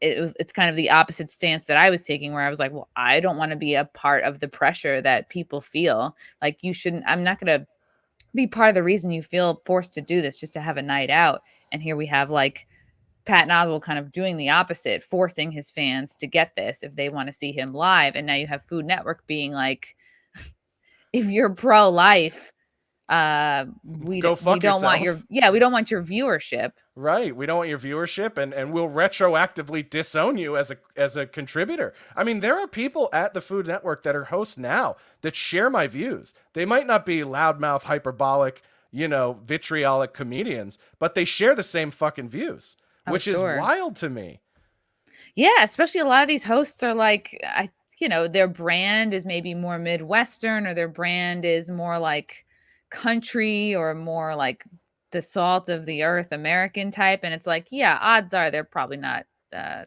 Speaker 1: It's kind of the opposite stance that I was taking, where I was like, well, I don't want to be a part of the pressure that people feel. Like, you shouldn't, I'm not going to be part of the reason you feel forced to do this just to have a night out. And here we have like Patton Oswalt kind of doing the opposite, forcing his fans to get this if they want to see him live. And now you have Food Network being like, if you're pro life,
Speaker 2: Go
Speaker 1: we
Speaker 2: fuck
Speaker 1: don't want your,
Speaker 2: yourself.
Speaker 1: yeah, we don't want your viewership.
Speaker 2: Right. We don't want your viewership, and we'll retroactively disown you as a contributor. I mean, there are people at the Food Network that are hosts now that share my views. They might not be loudmouth, hyperbolic, vitriolic comedians, but they share the same fucking views,
Speaker 1: Oh,
Speaker 2: which is
Speaker 1: sure.
Speaker 2: wild to me.
Speaker 1: Yeah, especially a lot of these hosts are like, their brand is maybe more Midwestern, or their brand is more like country, or more like the salt of the earth American type. And it's like, yeah, odds are they're probably not uh,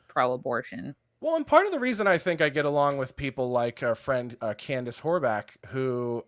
Speaker 1: pro abortion.
Speaker 2: Well, and part of the reason I think I get along with people like our friend Candace Horback, who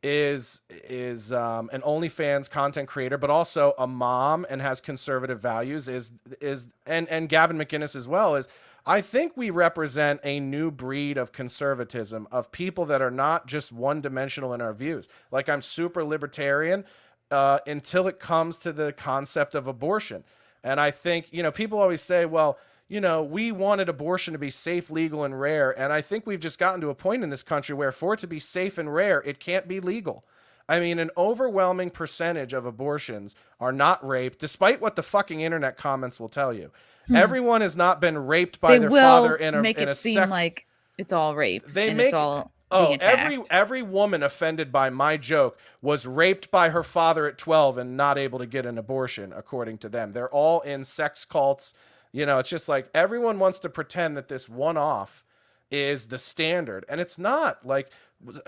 Speaker 2: is an OnlyFans content creator, but also a mom and has conservative values. And Gavin McInnes as well. Is I think we represent a new breed of conservatism, of people that are not just one dimensional in our views. Like, I'm super libertarian until it comes to the concept of abortion. And I think, people always say, well, we wanted abortion to be safe, legal, and rare. And I think we've just gotten to a point in this country where for it to be safe and rare, it can't be legal. I mean, an overwhelming percentage of abortions are not rape, despite what the fucking internet comments will tell you.
Speaker 1: Hmm.
Speaker 2: Everyone has not been raped by
Speaker 1: They
Speaker 2: their father
Speaker 1: will
Speaker 2: in a
Speaker 1: make
Speaker 2: in
Speaker 1: it
Speaker 2: a
Speaker 1: seem
Speaker 2: sex.
Speaker 1: like it's all rape
Speaker 2: They
Speaker 1: and it's
Speaker 2: make
Speaker 1: all being
Speaker 2: Oh,
Speaker 1: attacked.
Speaker 2: every woman offended by my joke was raped by her father at 12 and not able to get an abortion, according to them. They're all in sex cults. It's just like everyone wants to pretend that this one off is the standard, and it's not. Like,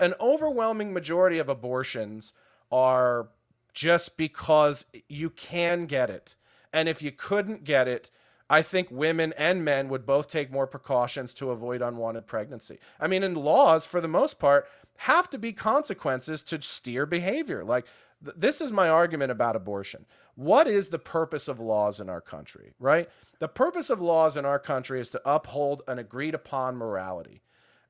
Speaker 2: an overwhelming majority of abortions are just because you can get it. And if you couldn't get it, I think women and men would both take more precautions to avoid unwanted pregnancy. I mean, and laws, for the most part, have to be consequences to steer behavior. Like, this is my argument about abortion. What is the purpose of laws in our country, right? The purpose of laws in our country is to uphold an agreed upon morality.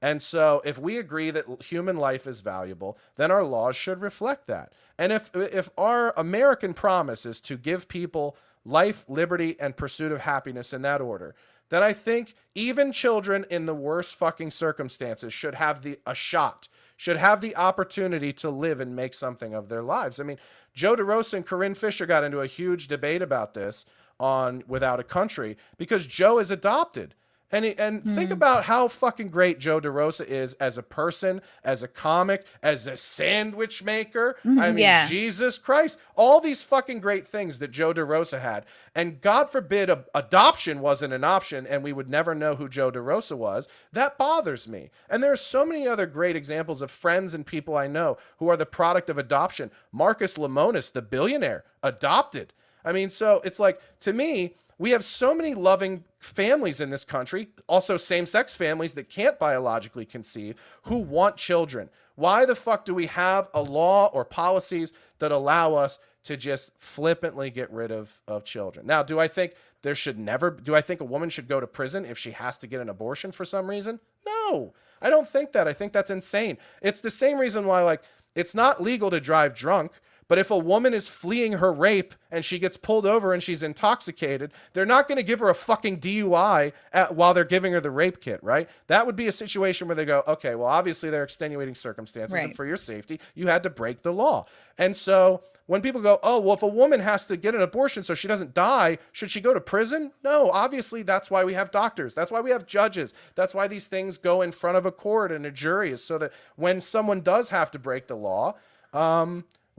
Speaker 2: And so if we agree that human life is valuable, then our laws should reflect that. And if our American promise is to give people life, liberty, and pursuit of happiness in that order, then I think even children in the worst fucking circumstances should have a shot, should have the opportunity to live and make something of their lives. I mean, Joe DeRosa and Corinne Fisher got into a huge debate about this on Without a Country because Joe is adopted. And think
Speaker 1: Hmm.
Speaker 2: about how fucking great Joe DeRosa is as a person, as a comic, as a sandwich maker. I mean,
Speaker 1: Yeah.
Speaker 2: Jesus Christ, all these fucking great things that Joe DeRosa had. And God forbid adoption wasn't an option and we would never know who Joe DeRosa was. That bothers me. And there are so many other great examples of friends and people I know who are the product of adoption. Marcus Lemonis, the billionaire, adopted. I mean, so it's like, to me, we have so many loving families in this country, also same sex families that can't biologically conceive, who want children. Why the fuck do we have a law or policies that allow us to just flippantly get rid of children? Now, do I think do I think a woman should go to prison if she has to get an abortion for some reason? No, I don't think that. I think that's insane. It's the same reason why, like, it's not legal to drive drunk. But if a woman is fleeing her rape and she gets pulled over and she's intoxicated, they're not going to give her a fucking DUI while they're giving her the rape kit, right? That would be a situation where they go, okay, well, obviously there are extenuating circumstances, and
Speaker 1: Right.
Speaker 2: for your safety, you had to break the law. And so when people go, oh, well, if a woman has to get an abortion so she doesn't die, should she go to prison? No, obviously that's why we have doctors. That's why we have judges. That's why these things go in front of a court and a jury, is so that when someone does have to break the law,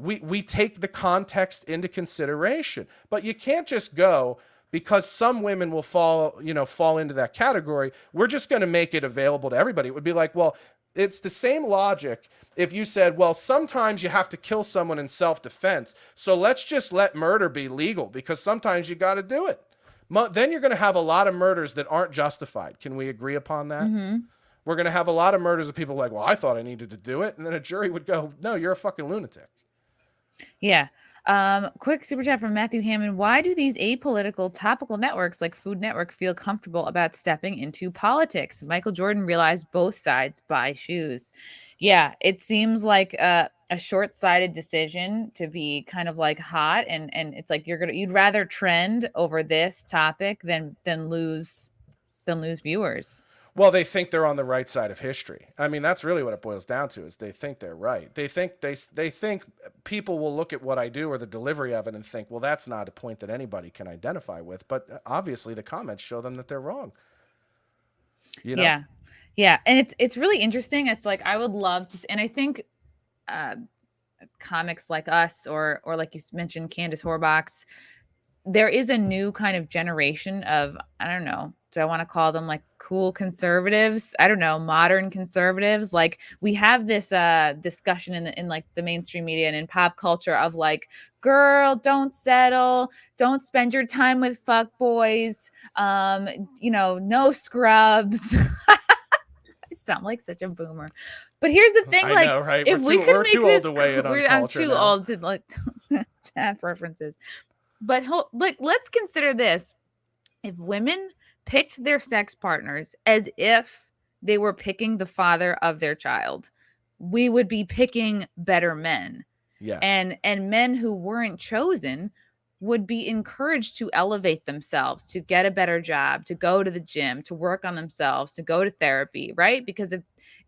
Speaker 2: We take the context into consideration, but you can't just go because some women will fall into that category. We're just going to make it available to everybody. It would be like, well, it's the same logic if you said, well, sometimes you have to kill someone in self-defense, so let's just let murder be legal because sometimes you got to do it. Then you're going to have a lot of murders that aren't justified. Can we agree upon that?
Speaker 1: Mm-hmm.
Speaker 2: We're going to have a lot of murders of people like, well, I thought I needed to do it. And then a jury would go, no, you're a fucking lunatic.
Speaker 1: Yeah. Quick super chat from Matthew Hammond. Why do these apolitical topical networks like Food Network feel comfortable about stepping into politics? Michael Jordan realized both sides buy shoes. Yeah, it seems like a short-sighted decision to be kind of like hot, and it's like you'd rather trend over this topic than lose viewers.
Speaker 2: Well, they think they're on the right side of history. I mean, that's really what it boils down to, is they think they're right. They think people will look at what I do or the delivery of it and think, well, that's not a point that anybody can identify with. But obviously the comments show them that they're wrong. You know?
Speaker 1: Yeah. Yeah, and it's really interesting. It's like I would love to, and I think uh, comics like us, or like you mentioned, Candace Horbox, there is a new kind of generation of, I don't know, do I want to call them like cool conservatives? I don't know, modern conservatives. Like we have this discussion in like the mainstream media and in pop culture of like, girl, don't settle, don't spend your time with fuck boys, no scrubs. I sound like such a boomer. But here's the thing,
Speaker 2: I
Speaker 1: like
Speaker 2: know, right?
Speaker 1: if we could
Speaker 2: We're
Speaker 1: make
Speaker 2: too old
Speaker 1: this
Speaker 2: to weigh in on
Speaker 1: I'm
Speaker 2: culture
Speaker 1: too
Speaker 2: now.
Speaker 1: old to like to have references. But like, let's consider this. If women picked their sex partners as if they were picking the father of their child, we would be picking better men.
Speaker 2: Yes.
Speaker 1: And men who weren't chosen would be encouraged to elevate themselves, to get a better job, to go to the gym, to work on themselves, to go to therapy, right? Because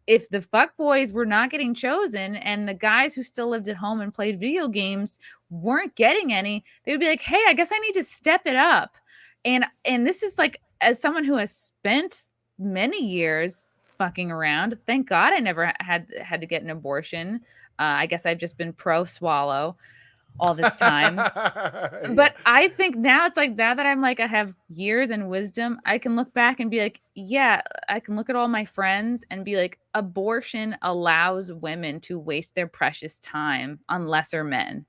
Speaker 1: if the fuck boys were not getting chosen and the guys who still lived at home and played video games weren't getting any, they would be like, hey, I guess I need to step it up. And this is like, as someone who has spent many years fucking around, thank God I never had to get an abortion. I guess I've just been pro swallow all this time.
Speaker 2: Yeah.
Speaker 1: But I think now it's like, now that I'm like, I have years and wisdom, I can look back and be like, yeah, I can look at all my friends and be like, abortion allows women to waste their precious time on lesser men,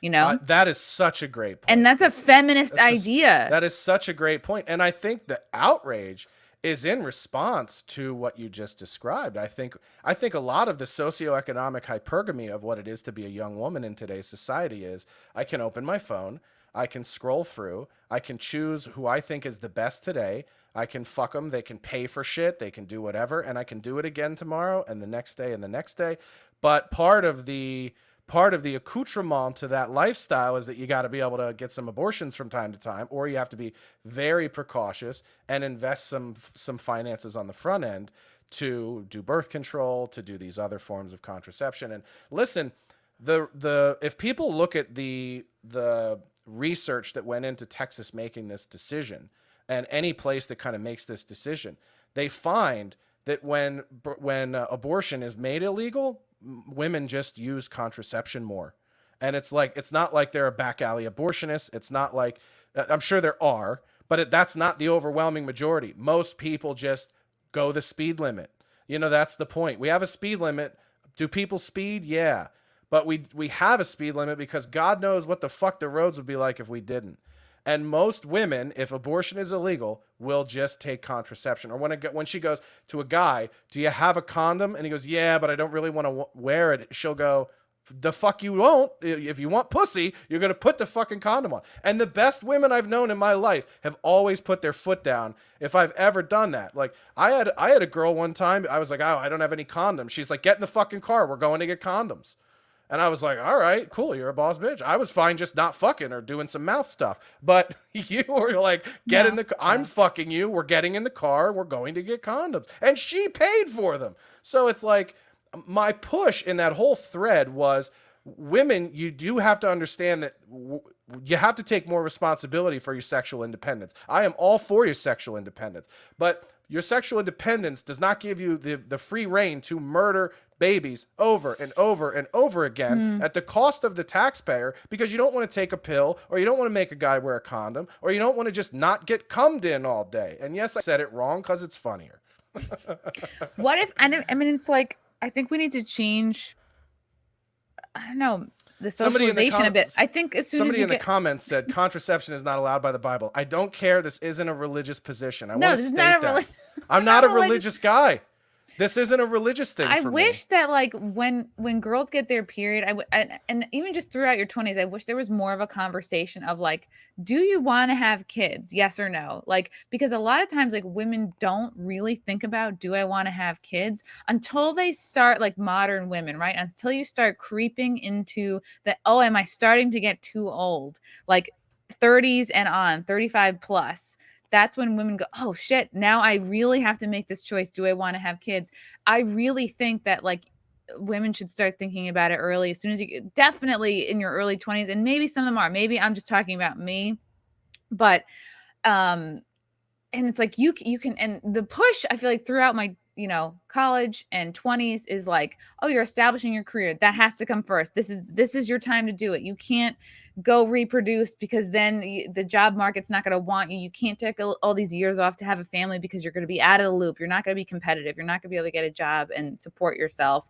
Speaker 1: you know?
Speaker 2: That is such a great
Speaker 1: And
Speaker 2: point,
Speaker 1: that's a
Speaker 2: Chrissy.
Speaker 1: feminist idea.
Speaker 2: That is such a great point. And I think the outrage is in response to what you just described. I think a lot of the socioeconomic hypergamy of what it is to be a young woman in today's society is I can open my phone, I can scroll through, I can choose who I think is the best today. I can fuck them, they can pay for shit, they can do whatever, and I can do it again tomorrow and the next day and the next day. But part of the accoutrement to that lifestyle is that you got to be able to get some abortions from time to time, or you have to be very precautious and invest some finances on the front end to do birth control, to do these other forms of contraception. And listen, the if people look at the research that went into Texas making this decision, and any place that kind of makes this decision, they find that when abortion is made illegal, women just use contraception more. And it's not like they're a back alley abortionist. It's not like, I'm sure there are, but that's not the overwhelming majority. Most people just go the speed limit. That's the point. We have a speed limit. Do people speed? Yeah. But we have a speed limit because God knows what the fuck the roads would be like if we didn't. And most women, if abortion is illegal, will just take contraception. Or when she goes to a guy, do you have a condom? And he goes, yeah, but I don't really want to wear it. She'll go, the fuck you won't. If you want pussy, you're going to put the fucking condom on. And the best women I've known in my life have always put their foot down if I've ever done that. Like I had a girl one time, I was like, oh, I don't have any condoms. She's like, get in the fucking car. We're going to get condoms. And I was like, all right, cool. You're a boss bitch. I was fine just not fucking or doing some mouth stuff. But you were like, get in the car. I'm fucking you. We're getting in the car. We're going to get condoms. And she paid for them. So it's like my push in that whole thread was women, you do have to understand that you have to take more responsibility for your sexual independence. I am all for your sexual independence. But your sexual independence does not give you the free reign to murder babies over and over and over again
Speaker 1: Hmm.
Speaker 2: at the cost of the taxpayer because you don't want to take a pill, or you don't want to make a guy wear a condom, or you don't want to just not get cummed in all day. And yes, I said it wrong because it's funnier.
Speaker 1: What if I mean it's like I think we need to change, I don't know, the
Speaker 2: Somebody in the
Speaker 1: socialization a bit. I think as soon as
Speaker 2: somebody
Speaker 1: you
Speaker 2: in the
Speaker 1: get
Speaker 2: comments said contraception is not allowed by the Bible. I don't care. This isn't a religious position. I want
Speaker 1: No,
Speaker 2: to
Speaker 1: this is not
Speaker 2: state
Speaker 1: a
Speaker 2: that.
Speaker 1: religion.
Speaker 2: I'm not
Speaker 1: Not
Speaker 2: a
Speaker 1: a religious.
Speaker 2: religious guy. This isn't a religious thing
Speaker 1: I
Speaker 2: for me.
Speaker 1: wish that like when girls get their period, and even just throughout your 20s, I wish there was more of a conversation of like, do you want to have kids? Yes or no? Like, because a lot of times like women don't really think about, do I want to have kids, until they start, like modern women, right? Until you start creeping into the, oh, am I starting to get too old? Like 30s and on, 35 plus. That's when women go, oh shit, now I really have to make this choice. Do I want to have kids? I really think that like women should start thinking about it early, as soon as you, definitely in your early 20s, and maybe some of them are. Maybe I'm just talking about me, but um and it's like you can, and the push I feel like throughout my, college and 20s is like, oh, you're establishing your career, that has to come first. This is your time to do it. You can't go reproduce because then the job market's not going to want you. You can't take all these years off to have a family because you're going to be out of the loop. You're not going to be competitive. You're not going to be able to get a job and support yourself.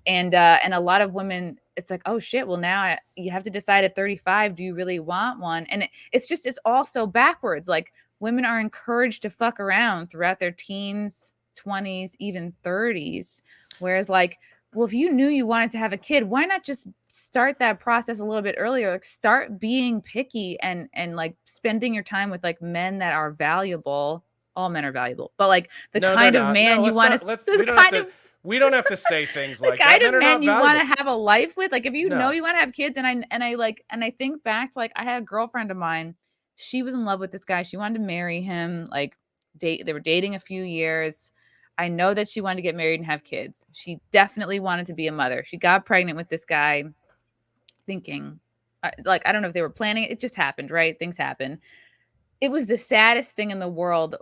Speaker 1: And a lot of women, it's like, oh shit, well now you have to decide at 35, do you really want one? And it's all so backwards. Like women are encouraged to fuck around throughout their teens, 20s, even 30s. Whereas, like, well, if you knew you wanted to have a kid, why not just start that process a little bit earlier? Like, start being picky and like spending your time with like men that are valuable. All men are valuable, but like the
Speaker 2: No, they're
Speaker 1: kind of
Speaker 2: not. No,
Speaker 1: man you
Speaker 2: let's
Speaker 1: want
Speaker 2: not.
Speaker 1: to,
Speaker 2: Let's.
Speaker 1: the kind of
Speaker 2: We don't have to say things
Speaker 1: the
Speaker 2: like that.
Speaker 1: kind
Speaker 2: Men
Speaker 1: of
Speaker 2: are
Speaker 1: men
Speaker 2: not
Speaker 1: you want
Speaker 2: valuable.
Speaker 1: to have a life with. Like if you know
Speaker 2: No.
Speaker 1: you want to have kids, and I think back to like I had a girlfriend of mine. She was in love with this guy. She wanted to marry him. Like they were dating a few years. I know that she wanted to get married and have kids. She definitely wanted to be a mother. She got pregnant with this guy, thinking, like I don't know if they were planning it. It just happened, right? Things happen. It was the saddest thing in the world,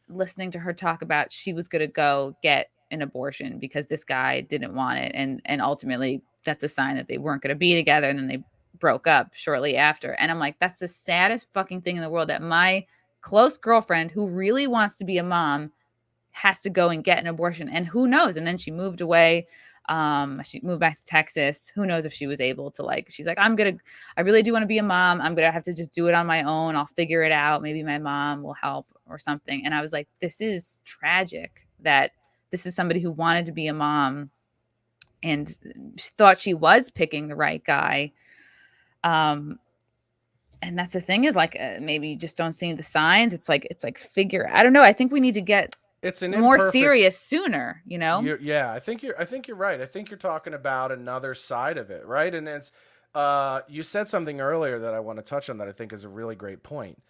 Speaker 1: listening to her talk about she was going to go get an abortion because this guy didn't want it, and ultimately that's a sign that they weren't going to be together, and then they broke up shortly after. And I'm like, that's the saddest fucking thing in the world, that my close girlfriend who really wants to be a mom has to go and get an abortion. And who knows? And then she moved away. She moved back to Texas. Who knows if she was able to, like, she's like, I really do want to be a mom. I'm gonna have to just do it on my own. I'll figure it out. Maybe my mom will help or something. And I was like, this is tragic that this is somebody who wanted to be a mom and thought she was picking the right guy. Um, and that's the thing, is like, maybe you just don't see the signs. It's like figure. I don't know. I think we need to get
Speaker 2: It's an
Speaker 1: more
Speaker 2: imperfect.
Speaker 1: serious sooner, you know?
Speaker 2: Yeah, I think you're right. I think you're talking about another side of it, right? And it's you said something earlier that I want to touch on that I think is a really great point.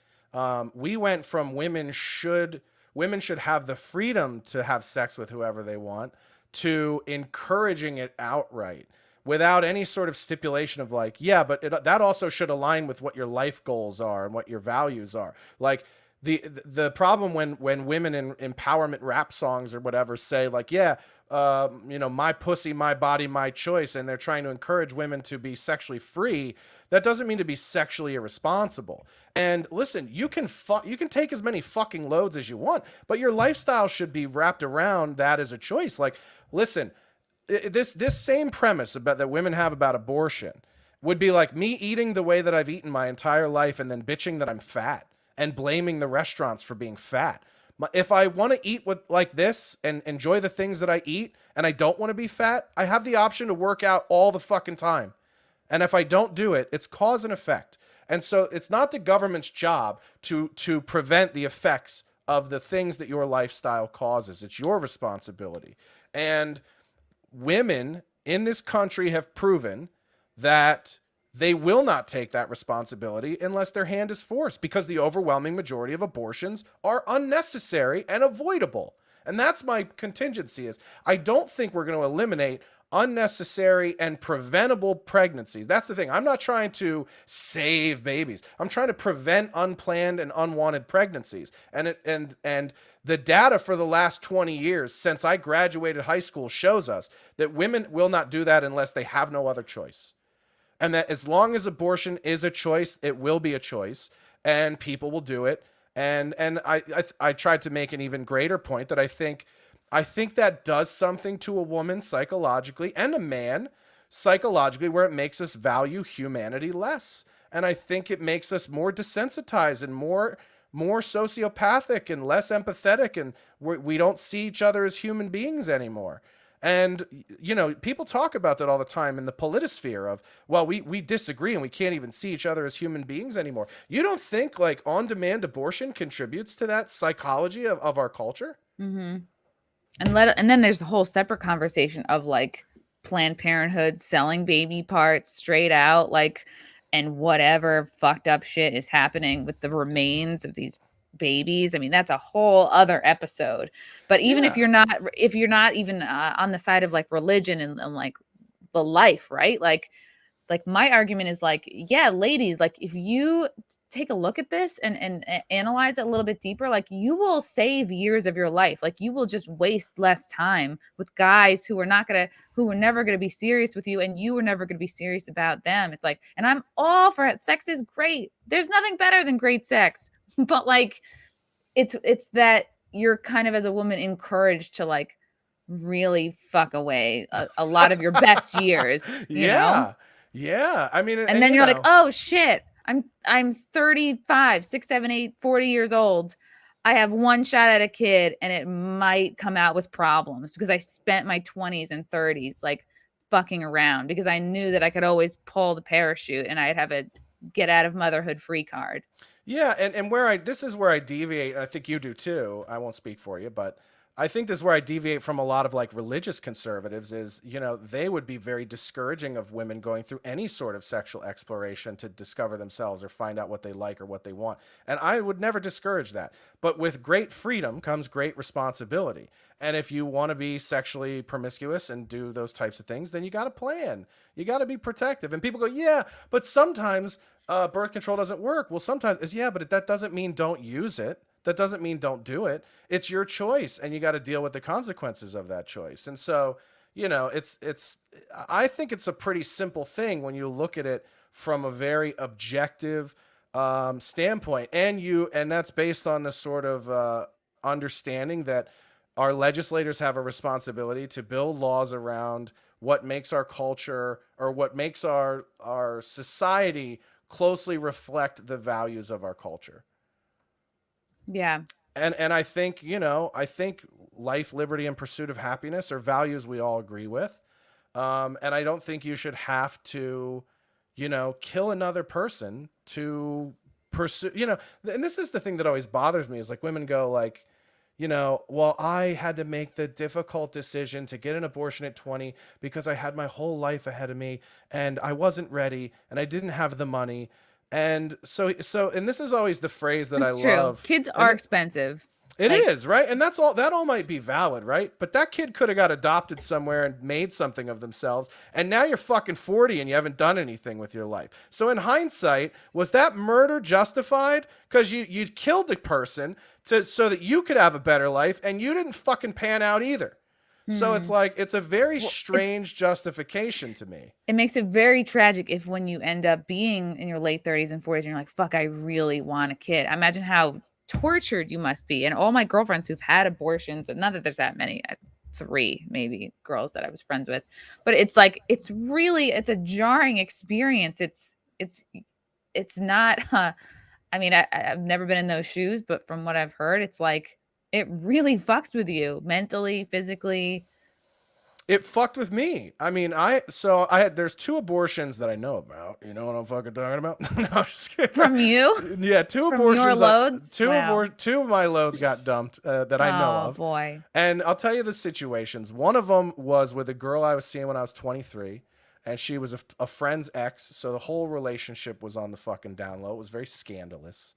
Speaker 2: We went from women should have the freedom to have sex with whoever they want, to encouraging it outright without any sort of stipulation of like, yeah, but that also should align with what your life goals are and what your values are. Like the problem when women in empowerment rap songs or whatever say like, yeah, my pussy, my body, my choice, and they're trying to encourage women to be sexually free, that doesn't mean to be sexually irresponsible. And listen, you can take as many fucking loads as you want, but your lifestyle should be wrapped around that as a choice. Like, listen, this same premise about that women have about abortion would be like me eating the way that I've eaten my entire life and then bitching that I'm fat and blaming the restaurants for being fat. If I want to eat like this and enjoy the things that I eat and I don't want to be fat, I have the option to work out all the fucking time. And if I don't do it, it's cause and effect. And so it's not the government's job to prevent the effects of the things that your lifestyle causes. It's your responsibility. And women in this country have proven that they will not take that responsibility unless their hand is forced, because the overwhelming majority of abortions are unnecessary and avoidable. And that's my contingency is I don't think we're going to eliminate unnecessary and preventable pregnancies. That's the thing. I'm not trying to save babies. I'm trying to prevent unplanned and unwanted pregnancies. And the data for the last 20 years since I graduated high school shows us that women will not do that unless they have no other choice. And that as long as abortion is a choice, it will be a choice, and people will do it. And I tried to make an even greater point that I think that does something to a woman psychologically and a man psychologically where it makes us value humanity less. And I think it makes us more desensitized and more sociopathic and less empathetic, and we don't see each other as human beings anymore. And people talk about that all the time in the politosphere of, well, we disagree and we can't even see each other as human beings anymore. You don't think like on-demand abortion contributes to that psychology of our culture?
Speaker 1: Mm-hmm. And then there's the whole separate conversation of like Planned Parenthood selling baby parts straight out, like, and whatever fucked up shit is happening with the remains of these babies. I mean, that's a whole other episode. But even if
Speaker 2: Yeah.
Speaker 1: you're not even on the side of like religion and like the life, right? Like my argument is like, yeah, ladies, like if you take a look at this and analyze it a little bit deeper, like you will save years of your life. Like you will just waste less time with guys who are never gonna be serious with you, and you were never gonna be serious about them. It's like, and I'm all for it. Sex is great. There's nothing better than great sex. But like it's that you're kind of as a woman encouraged to like really fuck away a lot of your best years, you know?
Speaker 2: Yeah. Yeah. I mean,
Speaker 1: And
Speaker 2: and
Speaker 1: then
Speaker 2: you
Speaker 1: you're like,
Speaker 2: know,
Speaker 1: "Oh shit. I'm 35, 6, 7, 8, 40 years old. I have one shot at a kid and it might come out with problems because I spent my 20s and 30s like fucking around because I knew that I could always pull the parachute and I'd have a get out of motherhood free card."
Speaker 2: yeah, and where I this is where I deviate, and I think you do too. I won't speak for you, but I think this is where I deviate from a lot of like religious conservatives is, they would be very discouraging of women going through any sort of sexual exploration to discover themselves or find out what they like or what they want. And I would never discourage that. But with great freedom comes great responsibility. And if you want to be sexually promiscuous and do those types of things, then you got to plan. You got to be protective. And people go, yeah, but sometimes birth control doesn't work. Well, sometimes it's yeah, but that doesn't mean don't use it. That doesn't mean don't do it. It's your choice, and you got to deal with the consequences of that choice. And so, it's. I think it's a pretty simple thing when you look at it from a very objective standpoint, and that's based on the sort of understanding that our legislators have a responsibility to build laws around what makes our culture or what makes our society closely reflect the values of our culture.
Speaker 1: Yeah.
Speaker 2: And I think life, liberty, and pursuit of happiness are values we all agree with. And I don't think you should have to, kill another person to pursue, and this is the thing that always bothers me is like women go like, well, I had to make the difficult decision to get an abortion at 20 because I had my whole life ahead of me and I wasn't ready and I didn't have the money. And this is always the phrase that I
Speaker 1: It's true.
Speaker 2: love.
Speaker 1: Kids
Speaker 2: And
Speaker 1: are expensive.
Speaker 2: it
Speaker 1: Like,
Speaker 2: is, right? And that all might be valid, right? But that kid could have got adopted somewhere and made something of themselves. And now you're fucking 40 and you haven't done anything with your life. So in hindsight, was that murder justified? Because you killed the person so that you could have a better life and you didn't fucking pan out either. So it's
Speaker 1: hmm.
Speaker 2: like it's a very
Speaker 1: Well, it's
Speaker 2: strange justification to me.
Speaker 1: it makes it very tragic if when you end up being in your late 30s and 40s and you're like, fuck, I really want a kid. I imagine how tortured you must be. And all my girlfriends who've had abortions, and not that there's that many, three maybe girls that I was friends with, but it's like it's a jarring experience. It's not I mean, I've never been in those shoes, but from what I've heard, it's like it really fucks with you mentally, physically.
Speaker 2: It fucked with me. I mean, I had there's two abortions that I know about. You know what I'm fucking talking about? No, I'm just kidding.
Speaker 1: From you?
Speaker 2: Yeah, two
Speaker 1: From your
Speaker 2: abortions.
Speaker 1: loads? Wow.
Speaker 2: Two of my loads got dumped that I know
Speaker 1: Oh
Speaker 2: of,
Speaker 1: boy.
Speaker 2: and I'll tell you the situations. One of them was with a girl I was seeing when I was 23, and she was a friend's ex, so the whole relationship was on the fucking down low. It was very scandalous,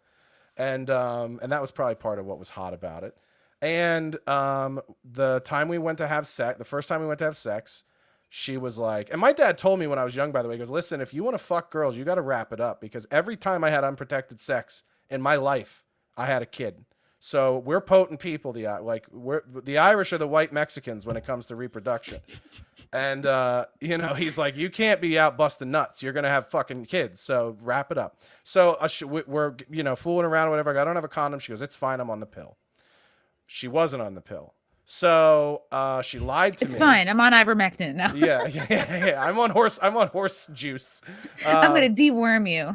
Speaker 2: and that was probably part of what was hot about it. And the time we went to have sex, the first time we went to have sex, she was like, and my dad told me when I was young, by the way, he goes, listen, if you want to fuck girls, you got to wrap it up, because every time I had unprotected sex in my life, I had a kid. So we're potent people. We're the Irish are the white Mexicans when it comes to reproduction. And he's like, you can't be out busting nuts. You're gonna have fucking kids. So wrap it up. So we're fooling around or whatever. I don't have a condom. She goes, it's fine. I'm on the pill. She wasn't on the pill. So she lied to
Speaker 1: It's
Speaker 2: me.
Speaker 1: fine. I'm on ivermectin now.
Speaker 2: Yeah. I'm on horse juice.
Speaker 1: I'm gonna deworm you.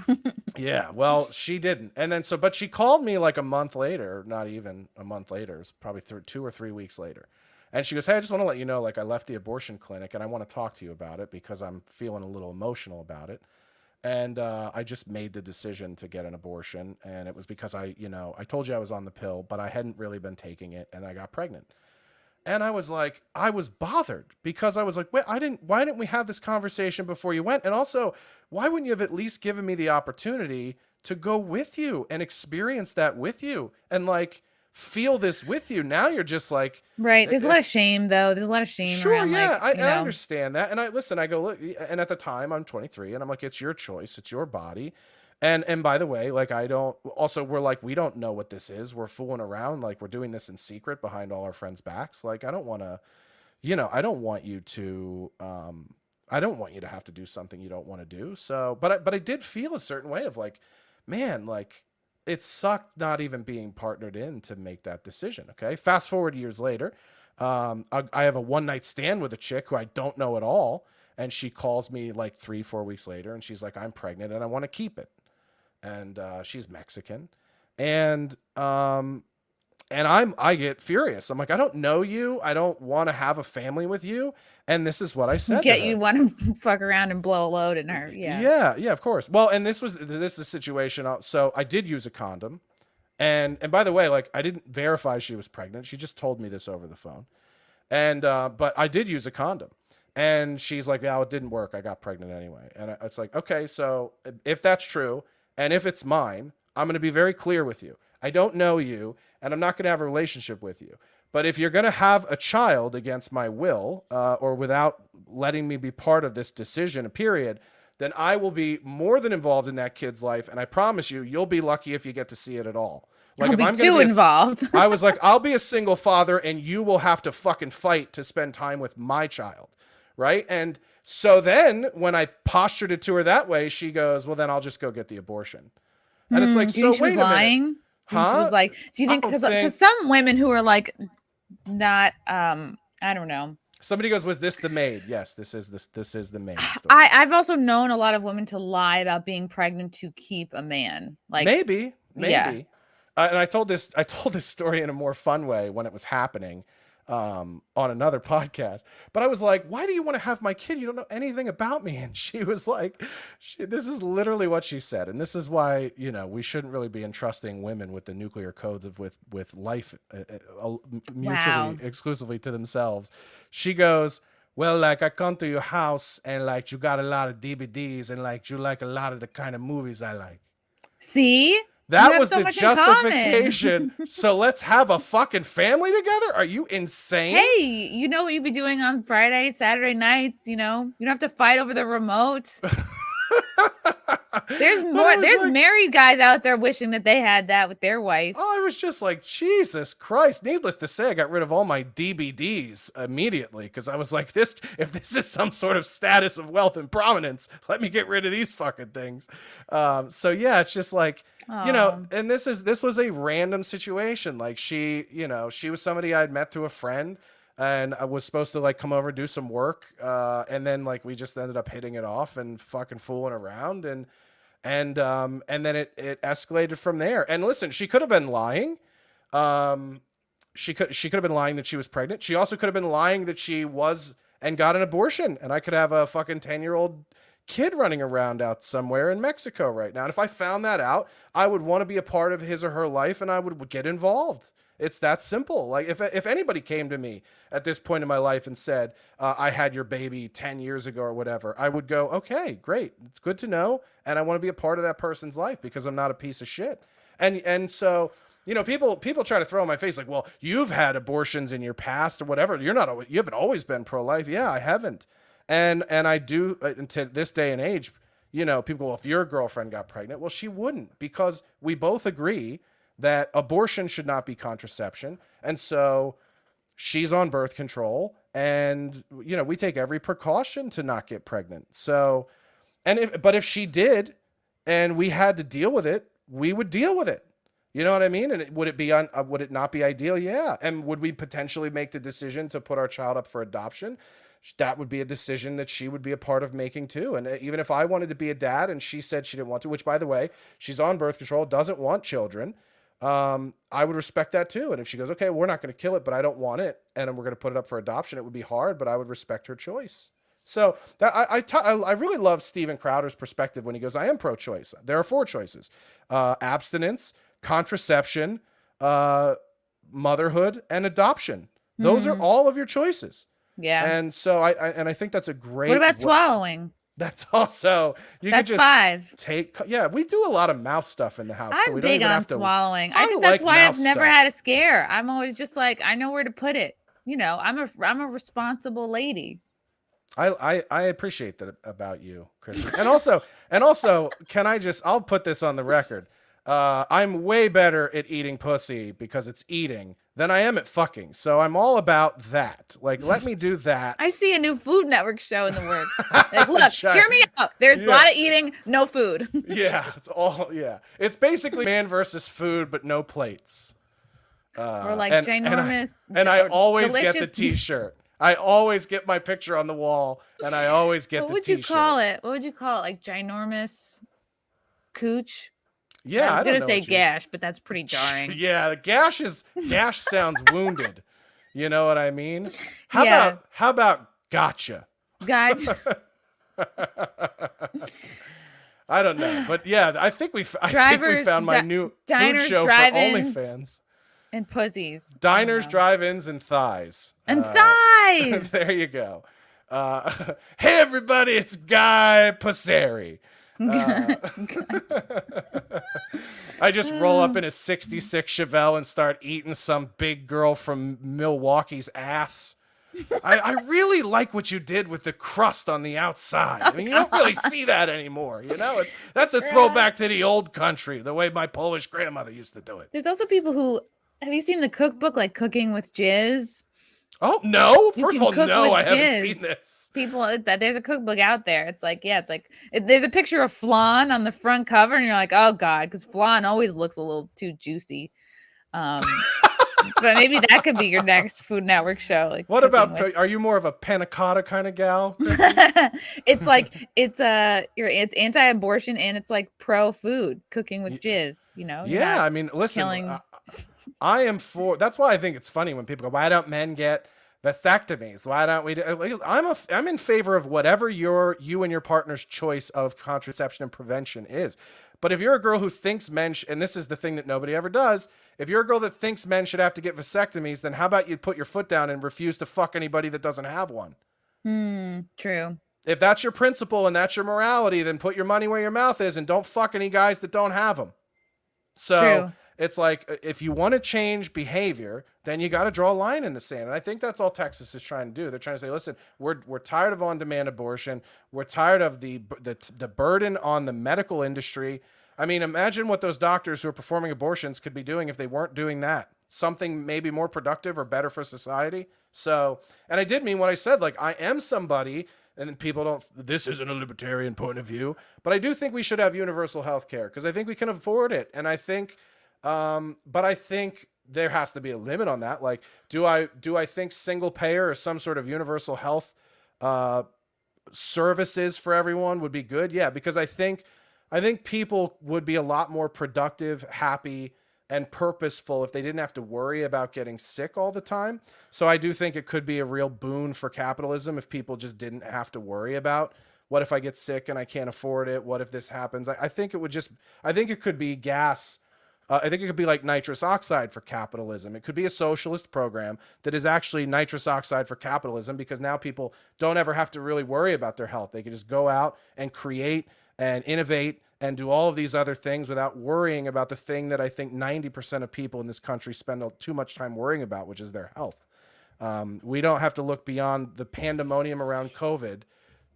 Speaker 2: Yeah. Well, she didn't. And then but she called me like a month later, not even a month later. It was probably 2 or 3 weeks later. And she goes, hey, I just want to let you know, like, I left the abortion clinic and I want to talk to you about it because I'm feeling a little emotional about it. And I just made the decision to get an abortion. And it was because I told you I was on the pill, but I hadn't really been taking it, and I got pregnant. And I was like, I was bothered because I was like, why didn't we have this conversation before you went? And also, why wouldn't you have at least given me the opportunity to go with you and experience that with you and like feel this with you? Now you're just like,
Speaker 1: Right. There's a lot of shame, though. There's a lot of shame
Speaker 2: sure,
Speaker 1: around,
Speaker 2: yeah,
Speaker 1: like,
Speaker 2: I understand that. And I go, look, and at the time I'm 23 and I'm like, it's your choice. It's your body. And by the way, like, we're like, we don't know what this is. We're fooling around. Like, we're doing this in secret behind all our friends' backs. Like, I don't want to, I don't want you to, I don't want you to have to do something you don't want to do. So, but I did feel a certain way of like, man, like, it sucked not even being partnered in to make that decision. Okay. Fast forward years later. I have a one night stand with a chick who I don't know at all. And she calls me like 3-4 weeks later and she's like, I'm pregnant and I want to keep it. And she's Mexican. And I get furious. I'm like, I don't know you. I don't want to have a family with you. And this is what I said to her.
Speaker 1: You want to fuck around and blow a load in her.
Speaker 2: Yeah, of course. Well, and this is a situation. So I did use a condom. And by the way, like, I didn't verify she was pregnant. She just told me this over the phone. And but I did use a condom. And she's like, yeah, it didn't work. I got pregnant anyway. And it's like, okay, so if that's true, and if it's mine, I'm going to be very clear with you. I don't know you, and I'm not going to have a relationship with you. But if you're going to have a child against my will, or without letting me be part of this decision, period, then I will be more than involved in that kid's life. And I promise you, you'll be lucky if you get to see it at all. Like,
Speaker 1: I'll be too involved.
Speaker 2: I was like, I'll be a single father and you will have to fucking fight to spend time with my child. Right. And so then when I postured it to her that way, she goes, well, then I'll just go get the abortion. And it's like, so wait a minute.
Speaker 1: Huh? She was like, do you think, because some women who are like, not, I don't know.
Speaker 2: Somebody goes, was this the maid? Yes, this is the maid story.
Speaker 1: I've also known a lot of women to lie about being pregnant to keep a man. Like,
Speaker 2: maybe.
Speaker 1: Yeah.
Speaker 2: And I told this story in a more fun way when it was happening, on another podcast. But I was like, why do you want to have my kid? You don't know anything about me. And she was like, this is literally what she said. And this is why, we shouldn't really be entrusting women with the nuclear codes of with life mutually, exclusively to themselves. She goes, well, like, I come to your house and like you got a lot of DVDs and like you like a lot of the kind of movies I like.
Speaker 1: See?
Speaker 2: That was the justification. So let's have a fucking family together? Are you insane?
Speaker 1: Hey, you know what you'd be doing on Friday, Saturday nights, you don't have to fight over the remote. There's married guys out there wishing that they had that with their wife.
Speaker 2: Oh, I was just like, Jesus Christ. Needless to say, I got rid of all my DVDs immediately because I was like, if this is some sort of status of wealth and prominence, let me get rid of these fucking things. So yeah, it's just like, and this was a random situation. Like, she was somebody I'd met through a friend. And I was supposed to like come over and do some work. And then like we just ended up hitting it off and fucking fooling around. And then it escalated from there. And listen, she could have been lying. She could have been lying that she was pregnant. She also could have been lying that she was and got an abortion. And I could have a fucking 10-year-old kid running around out somewhere in Mexico right now. And if I found that out, I would want to be a part of his or her life and I would get involved. It's that simple. Like, if anybody came to me at this point in my life and said, I had your baby 10 years ago or whatever, I would go, okay, great. It's good to know. And I want to be a part of that person's life because I'm not a piece of shit. And so people try to throw in my face like, well, you've had abortions in your past or whatever. You haven't always been pro-life. Yeah, I haven't. And I do to this day and age, people go, well, if your girlfriend got pregnant, well, she wouldn't, because we both agree that abortion should not be contraception. And so she's on birth control, and, we take every precaution to not get pregnant. So, but if she did and we had to deal with it, we would deal with it. You know what I mean? And would it not be ideal? Yeah. And would we potentially make the decision to put our child up for adoption? That would be a decision that she would be a part of making too. And even if I wanted to be a dad and she said she didn't want to, which, by the way, she's on birth control, doesn't want children, I would respect that too. And if she goes, okay, we're not going to kill it, but I don't want it, and we're going to put it up for adoption, it would be hard, but I would respect her choice. So that I really love Steven Crowder's perspective when he goes, I am pro-choice. There are 4 choices: abstinence, contraception, motherhood, and adoption. Those are all of your choices.
Speaker 1: Yeah.
Speaker 2: And so I think that's a great.
Speaker 1: What about swallowing?
Speaker 2: That's also, you
Speaker 1: That's
Speaker 2: could just
Speaker 1: 5.
Speaker 2: we do a lot don't mouth stuff in the house.
Speaker 1: I'm
Speaker 2: so we
Speaker 1: big
Speaker 2: don't even
Speaker 1: on
Speaker 2: have to,
Speaker 1: swallowing. I think that's
Speaker 2: like
Speaker 1: why I've
Speaker 2: mouth
Speaker 1: never
Speaker 2: stuff.
Speaker 1: had a scare. I'm always just like, I know where to put it. I'm a responsible lady.
Speaker 2: I appreciate that about you, Chrissie. And also, I'll put this on the record. I'm way better at eating pussy because it's eating than I am at fucking. So I'm all about that. Like, let me do that.
Speaker 1: I see a new Food Network show in the works. Like, look, hear me out. There's a lot of eating, no food.
Speaker 2: It's basically man versus food, but no plates.
Speaker 1: Or like ginormous.
Speaker 2: And I always
Speaker 1: delicious.
Speaker 2: get the t-shirt. I always get my picture on the wall, and I always get the t-shirt.
Speaker 1: What would you call it? What would you call it? Like ginormous cooch?
Speaker 2: Yeah,
Speaker 1: I was going to say gash, but that's pretty jarring.
Speaker 2: Yeah, gash sounds wounded. You know what I mean? How about gotcha?
Speaker 1: Gotcha.
Speaker 2: I don't know, but yeah, I think we found my new food show for OnlyFans.
Speaker 1: And pussies.
Speaker 2: Diners, drive-ins, and thighs.
Speaker 1: And thighs!
Speaker 2: There you go. Hey, everybody, it's Guy Passeri. I just roll up in a 66 Chevelle and start eating some big girl from Milwaukee's ass. I really like what you did with the crust on the outside. I mean, you don't really see that anymore. That's a throwback to the old country, the way my Polish grandmother used to do it.
Speaker 1: There's also people who, have you seen the cookbook, like Cooking with Jizz?
Speaker 2: Oh, no. First of all, no, I haven't seen this.
Speaker 1: There's a cookbook out there. It's like, there's a picture of flan on the front cover, and you're like, oh God, because flan always looks a little too juicy. But maybe that could be your next Food Network show. Like,
Speaker 2: what about, are you more of a panna cotta kind of gal?
Speaker 1: It's like, it's anti-abortion, and it's like pro-food, Cooking with Jizz,
Speaker 2: Yeah, I mean, listen, I am for, that's why I think it's funny when people go, why don't men get vasectomies? Why don't we I'm in favor of whatever you and your partner's choice of contraception and prevention is. But if you're a girl who thinks men, and this is the thing that nobody ever does, if you're a girl that thinks men should have to get vasectomies, then how about you put your foot down and refuse to fuck anybody that doesn't have one?
Speaker 1: True.
Speaker 2: If that's your principle and that's your morality, then put your money where your mouth is and don't fuck any guys that don't have them. So true. It's like, if you want to change behavior, then you got to draw a line in the sand. And I think that's all Texas is trying to do. They're trying to say, listen, we're tired of on-demand abortion. We're tired of the burden on the medical industry. I mean, imagine what those doctors who are performing abortions could be doing if they weren't doing that. Something maybe more productive or better for society. So, and I did mean what I said, like, I am somebody, and then people this isn't a libertarian point of view, but I do think we should have universal health care because I think we can afford it. And I think, but I think there has to be a limit on that. Like, do I think single payer or some sort of universal health services for everyone would be good? Yeah, because I think people would be a lot more productive, happy, and purposeful if they didn't have to worry about getting sick all the time. So I do think it could be a real boon for capitalism if people just didn't have to worry about, what if I get sick and I can't afford it? What if this happens? I think it could be gas. I think it could be like nitrous oxide for capitalism. It could be a socialist program that is actually nitrous oxide for capitalism, because now people don't ever have to really worry about their health. They can just go out and create and innovate and do all of these other things without worrying about the thing that I think 90% of people in this country spend too much time worrying about, which is their health. We don't have to look beyond the pandemonium around COVID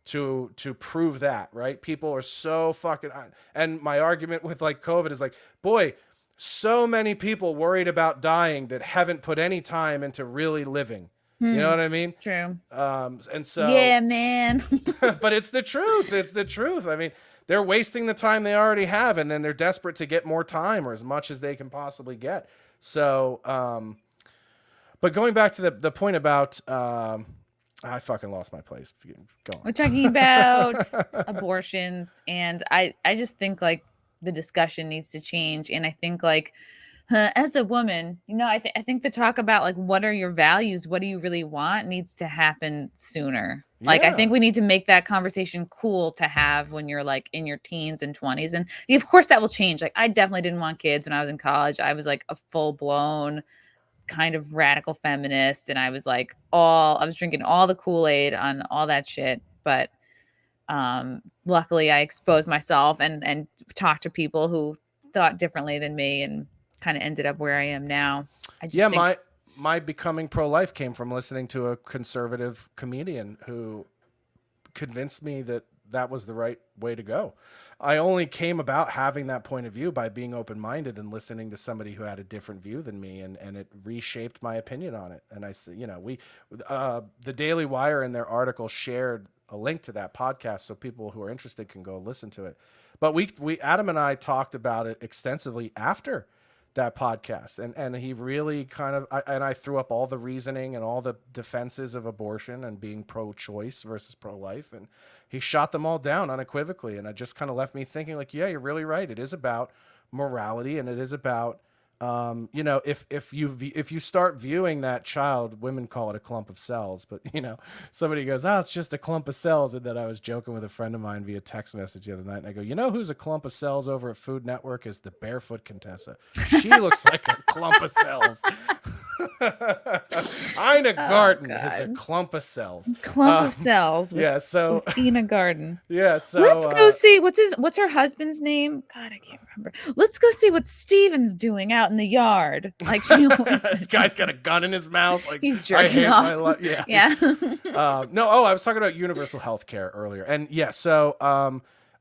Speaker 2: to prove that, right? People are so fucking, and my argument with like COVID is like, boy, so many people worried about dying that haven't put any time into really living. You know what I mean?
Speaker 1: True.
Speaker 2: And so,
Speaker 1: Yeah, man.
Speaker 2: but it's the truth. It's the truth. I mean, they're wasting the time they already have, and then they're desperate to get more time or as much as they can possibly get. So, but going back to the point about, I fucking lost my place. Go on.
Speaker 1: We're talking about abortions, and I just think like the discussion needs to change. And I think like as a woman, I think the talk about like what are your values, what do you really want, needs to happen sooner. Like I think
Speaker 2: Yeah.
Speaker 1: we need to make that conversation cool to have when you're like in your teens and 20s. And of course that will change. Like I definitely didn't want kids when I was in college. I was like a full blown kind of radical feminist, and I was like I was drinking all the Kool-Aid on all that shit. But luckily I exposed myself and talked to people who thought differently than me, and kind of ended up where I am now. I just
Speaker 2: Yeah,
Speaker 1: think
Speaker 2: my becoming pro-life came from listening to a conservative comedian who convinced me that that was the right way to go. I only came about having that point of view by being open-minded and listening to somebody who had a different view than me, and it reshaped my opinion on it. And I said, the Daily Wire in their article shared a link to that podcast so people who are interested can go listen to it. But we Adam and I talked about it extensively after that podcast, and he really kind of I threw up all the reasoning and all the defenses of abortion and being pro-choice versus pro-life, and he shot them all down unequivocally, and it just kind of left me thinking like, yeah, you're really right. It is about morality, and it is about if you start viewing that child, women call it a clump of cells, but somebody goes, oh, it's just a clump of cells. And then I was joking with a friend of mine via text message the other night, and I go, who's a clump of cells over at Food Network is the barefoot Contessa. She looks like a clump of cells. Ina Garten is a clump of cells.
Speaker 1: Clump of cells with,
Speaker 2: Yeah, so
Speaker 1: with Ina Garden.
Speaker 2: yeah, so
Speaker 1: Let's go see what's her husband's name? God, I can't remember. Let's go see what Steven's doing out in the yard. Like she always
Speaker 2: this guy's got a gun in his mouth. Like
Speaker 1: he's jerking off. My life.
Speaker 2: Yeah.
Speaker 1: Yeah.
Speaker 2: No. Oh, I was talking about universal health care earlier, and yeah. So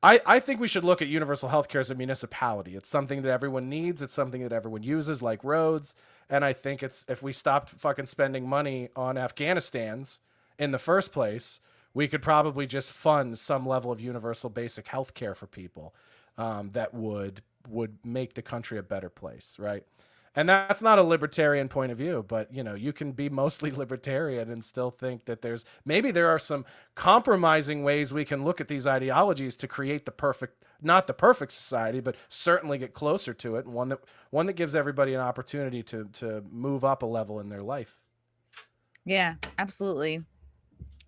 Speaker 2: I think we should look at universal health care as a municipality. It's something that everyone needs. It's something that everyone uses, like roads. And I think if we stopped fucking spending money on Afghanistan's in the first place, we could probably just fund some level of universal basic health care for people that would make the country a better place, right? And that's not a libertarian point of view, but you can be mostly libertarian and still think that maybe there are some compromising ways we can look at these ideologies to create not the perfect society, but certainly get closer to it, and one that gives everybody an opportunity to move up a level in their life.
Speaker 1: Yeah, absolutely.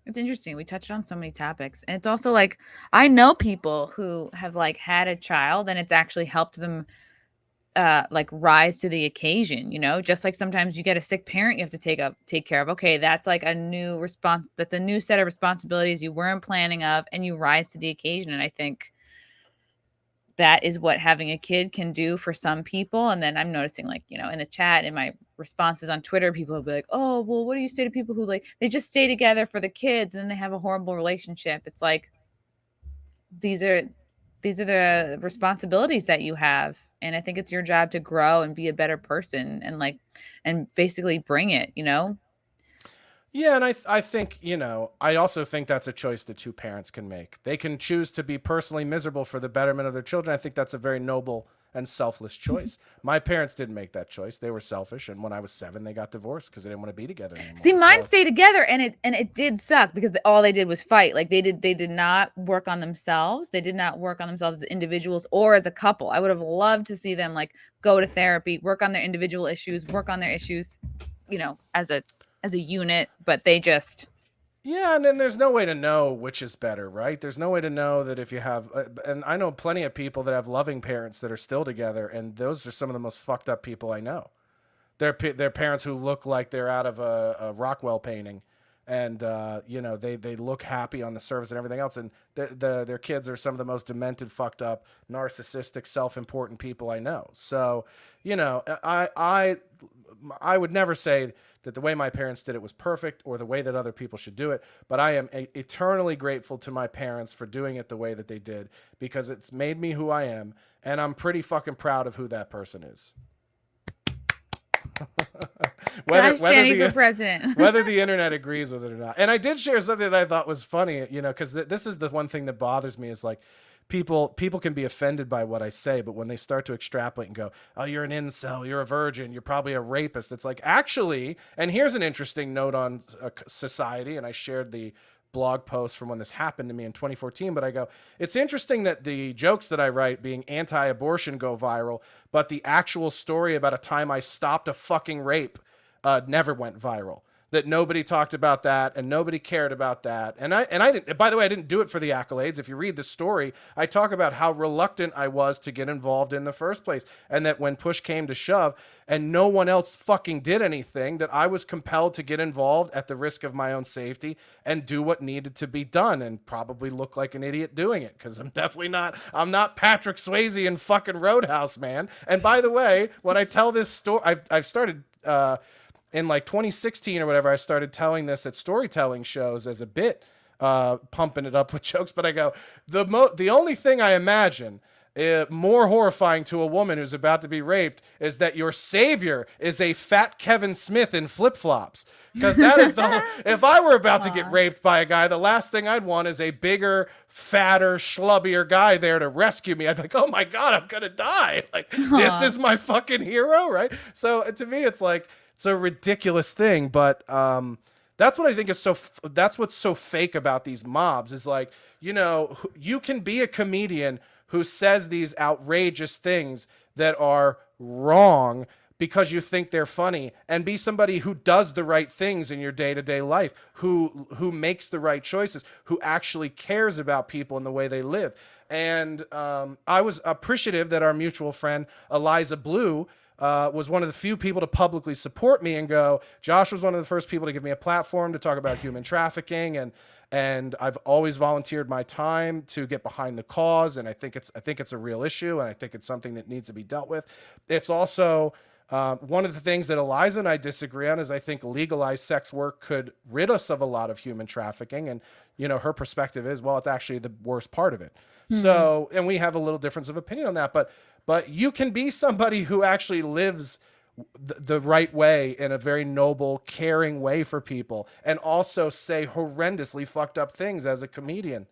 Speaker 1: It's interesting. We touched on so many topics. And it's also like I know people who have like had a child and it's actually helped them like rise to the occasion, just like sometimes you get a sick parent you have to take care of. Okay, that's like a new that's a new set of responsibilities you weren't planning of, and you rise to the occasion. And I think that is what having a kid can do for some people. And then I'm noticing like, in the chat, in my responses on Twitter, people will be like, oh, well, what do you say to people who like, they just stay together for the kids and then they have a horrible relationship? It's like, these are the responsibilities that you have. And I think it's your job to grow and be a better person and basically bring it.
Speaker 2: Yeah, and I think, I also think that's a choice that two parents can make. They can choose to be personally miserable for the betterment of their children. I think that's a very noble and selfless choice. My parents didn't make that choice. They were selfish, and when I was 7, they got divorced because they didn't want to be together anymore.
Speaker 1: See, mine stayed together, and it did suck because all they did was fight. Like they did not work on themselves. They did not work on themselves as individuals or as a couple. I would have loved to see them like go to therapy, work on their individual issues, work on their issues, as a unit, but they just...
Speaker 2: Yeah, and then there's no way to know which is better, right? There's no way to know that if you have, and I know plenty of people that have loving parents that are still together, and those are some of the most fucked up people I know. They're parents who look like they're out of a Rockwell painting, and they look happy on the surface and everything else, and their kids are some of the most demented, fucked up, narcissistic, self-important people I know. So I would never say that the way my parents did it was perfect or the way that other people should do it, but I am eternally grateful to my parents for doing it the way that they did, because it's made me who I am, and I'm pretty fucking proud of who that person is. whether
Speaker 1: Josh
Speaker 2: whether
Speaker 1: Denny for
Speaker 2: the
Speaker 1: president.
Speaker 2: whether the internet agrees with it or not. And I did share something that I thought was funny, because this is the one thing that bothers me is like people can be offended by what I say, but when they start to extrapolate and go, "Oh, you're an incel, you're a virgin, you're probably a rapist," it's like, actually, and here's an interesting note on society, and I shared the blog post from when this happened to me in 2014, but I go, it's interesting that the jokes that I write being anti-abortion go viral, but the actual story about a time I stopped a fucking rape never went viral. That nobody talked about that and nobody cared about that. And I didn't, by the way, I didn't do it for the accolades. If you read the story, I talk about how reluctant I was to get involved in the first place, and that when push came to shove and no one else fucking did anything, that I was compelled to get involved at the risk of my own safety and do what needed to be done, and probably look like an idiot doing it, because I'm not Patrick Swayze in fucking Roadhouse, man. And by the way, when I tell this story, I've started in like 2016 or whatever, I started telling this at storytelling shows as a bit, pumping it up with jokes. But I go, the only thing I imagine more horrifying to a woman who's about to be raped is that your savior is a fat Kevin Smith in flip-flops. Because that is if I were about to get raped by a guy, the last thing I'd want is a bigger, fatter, schlubbier guy there to rescue me. I'd be like, oh my God, I'm going to die. Like, this is my fucking hero, right? So to me, it's like, it's a ridiculous thing, but that's what I think is that's what's so fake about these mobs is like, you can be a comedian who says these outrageous things that are wrong because you think they're funny, and be somebody who does the right things in your day-to-day life, who makes the right choices, who actually cares about people and the way they live. And I was appreciative that our mutual friend Eliza Blue was one of the few people to publicly support me and go, Josh was one of the first people to give me a platform to talk about human trafficking. And I've always volunteered my time to get behind the cause. And I think it's a real issue. And I think it's something that needs to be dealt with. It's also one of the things that Eliza and I disagree on is I think legalized sex work could rid us of a lot of human trafficking. And, her perspective is, well, it's actually the worst part of it. So, and we have a little difference of opinion on that, but you can be somebody who actually lives the right way in a very noble, caring way for people, and also say horrendously fucked up things as a comedian.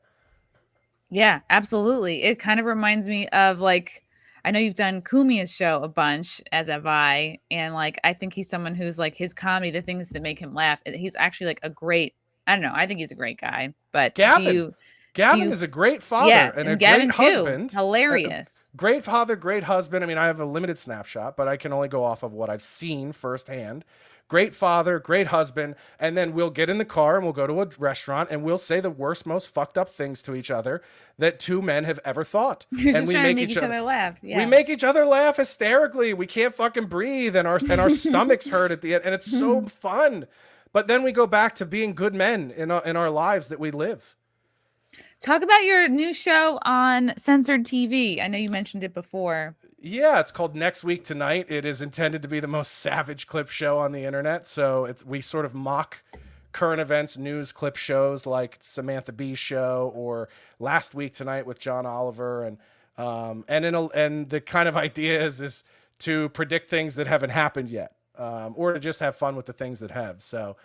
Speaker 1: Yeah, absolutely. It kind of reminds me of like, I know you've done Kumi's show a bunch, as have I, and like I think he's someone who's like his comedy, the things that make him laugh. He's actually like a great, I don't know, I think he's a great guy. But
Speaker 2: Gavin.
Speaker 1: do
Speaker 2: Gavin
Speaker 1: you
Speaker 2: is a great father
Speaker 1: yeah,
Speaker 2: and a
Speaker 1: and
Speaker 2: great
Speaker 1: Gavin too.
Speaker 2: husband.
Speaker 1: Hilarious.
Speaker 2: Great father, great husband. I mean, I have a limited snapshot, but I can only go off of what I've seen firsthand. Great father, great husband. And then we'll get in the car and we'll go to a restaurant and we'll say the worst, most fucked up things to each other that two men have ever thought.
Speaker 1: You're
Speaker 2: And
Speaker 1: just
Speaker 2: we
Speaker 1: trying to
Speaker 2: make
Speaker 1: make each other laugh. Yeah.
Speaker 2: we make each other laugh hysterically. We can't fucking breathe, and our stomachs hurt at the end, and it's so fun. But then we go back to being good men in our lives that we live.
Speaker 1: Talk about your new show on Censored TV. I know you mentioned it before.
Speaker 2: Yeah, it's called Next Week Tonight. It is intended to be the most savage clip show on the internet. So we sort of mock current events news clip shows like Samantha Bee's show or Last Week Tonight with John Oliver, and the kind of idea is to predict things that haven't happened yet, or to just have fun with the things that have. So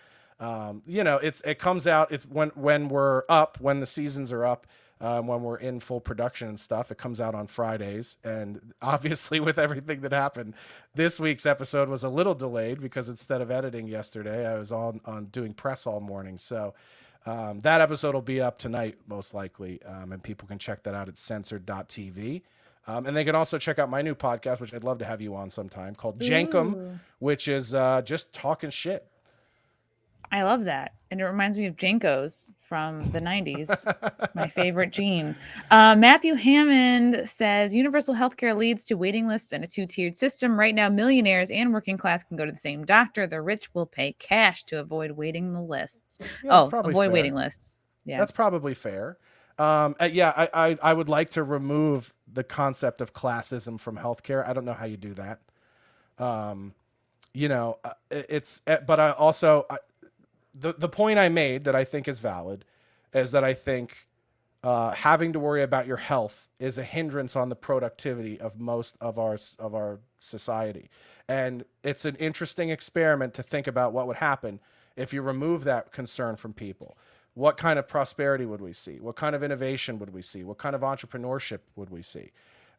Speaker 2: it comes out when we're up, when the seasons are up, when we're in full production and stuff. It comes out on Fridays, and obviously with everything that happened, this week's episode was a little delayed because instead of editing yesterday, I was on doing press all morning. So that episode will be up tonight most likely, and people can check that out at censored.tv. And they can also check out my new podcast, which I'd love to have you on sometime, called Jankum, which is just talking shit.
Speaker 1: I love that. And it reminds me of Jinkos from the 90s. My favorite gene. Matthew Hammond says universal healthcare leads to waiting lists and a two-tiered system. Right now, millionaires and working class can go to the same doctor. The rich will pay cash to avoid waiting the lists.
Speaker 2: Yeah, that's
Speaker 1: Oh,
Speaker 2: probably
Speaker 1: avoid
Speaker 2: fair.
Speaker 1: waiting lists. Yeah.
Speaker 2: That's probably fair. Yeah, I would like to remove the concept of classism from healthcare. I don't know how you do that. Um, but I also the point I made that I think is valid is that I think having to worry about your health is a hindrance on the productivity of most of our society, and it's an interesting experiment to think about what would happen if you remove that concern from people. What kind of prosperity would we see? What kind of innovation would we see? What kind of entrepreneurship would we see?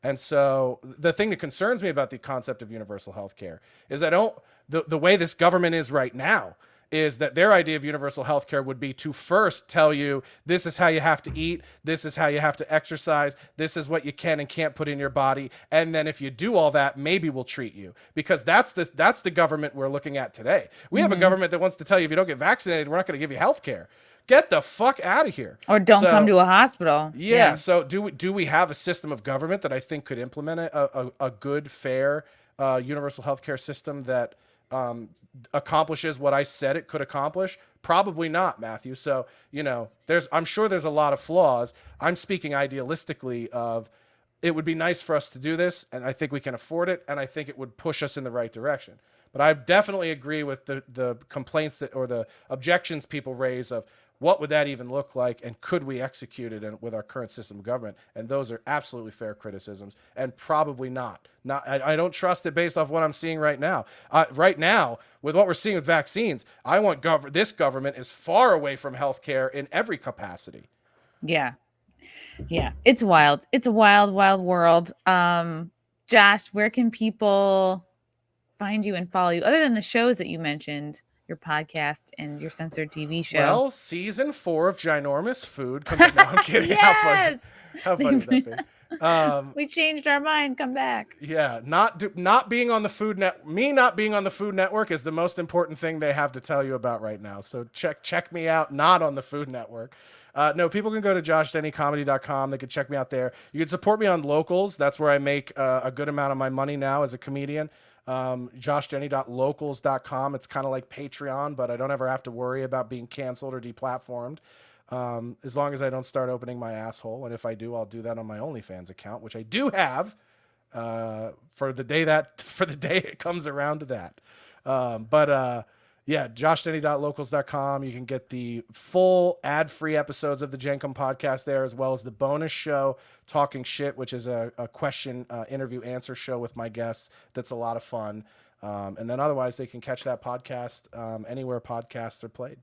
Speaker 2: And so the thing that concerns me about the concept of universal health care is the way this government is right now is that their idea of universal health care would be to first tell you this is how you have to eat, this is how you have to exercise, this is what you can and can't put in your body, and then if you do all that, maybe we'll treat you. Because that's the government we're looking at today. We have a government that wants to tell you if you don't get vaccinated, we're not going to give you health care. Get the fuck out of here.
Speaker 1: Or don't come to a hospital.
Speaker 2: Yeah. So do we have a system of government that I think could implement a good, fair, universal healthcare system that accomplishes what I said it could accomplish? Probably not, Matthew. So I'm sure there's a lot of flaws. I'm speaking idealistically of it would be nice for us to do this, and I think we can afford it, and I think it would push us in the right direction. But I definitely agree with the complaints or the objections people raise of what would that even look like, and could we execute it with our current system of government? And those are absolutely fair criticisms, and probably not. I don't trust it based off what I'm seeing right now. Right now, with what we're seeing with vaccines, I want this government is far away from healthcare in every capacity.
Speaker 1: Yeah. Yeah. It's wild. It's a wild, wild world. Josh, where can people find you and follow you other than the shows that you mentioned, your podcast and your censored TV show?
Speaker 2: Well, season 4 of Ginormous Food comes out. No, I'm kidding.
Speaker 1: Yes!
Speaker 2: How funny would that be?
Speaker 1: We changed our mind. Come back.
Speaker 2: Yeah, not being on the Food Net, me not being on the Food Network is the most important thing they have to tell you about right now. So check me out, not on the Food Network. No, people can go to joshdennycomedy.com. They can check me out there. You can support me on Locals. That's where I make a good amount of my money now as a comedian. joshdenny.locals.com. It's kind of like Patreon, but I don't ever have to worry about being canceled or deplatformed. As long as I don't start opening my asshole. And if I do, I'll do that on my OnlyFans account, which I do have for the day it comes around to that. Yeah, joshdenny.locals.com. You can get the full ad-free episodes of the Jenkum podcast there, as well as the bonus show, Talking Shit, which is a question interview answer show with my guests. That's a lot of fun. And then otherwise, they can catch that podcast anywhere podcasts are played.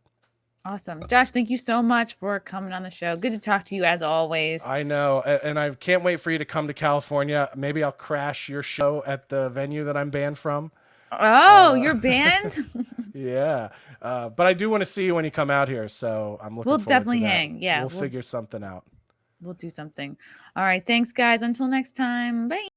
Speaker 1: Awesome. Josh, thank you so much for coming on the show. Good to talk to you as always.
Speaker 2: I know. And I can't wait for you to come to California. Maybe I'll crash your show at the venue that I'm banned from.
Speaker 1: Oh, you're banned?
Speaker 2: Yeah. But I do want to see you when you come out here. So I'm looking forward to that.
Speaker 1: We'll definitely hang. Yeah.
Speaker 2: We'll figure something out.
Speaker 1: We'll do something. All right. Thanks, guys. Until next time. Bye.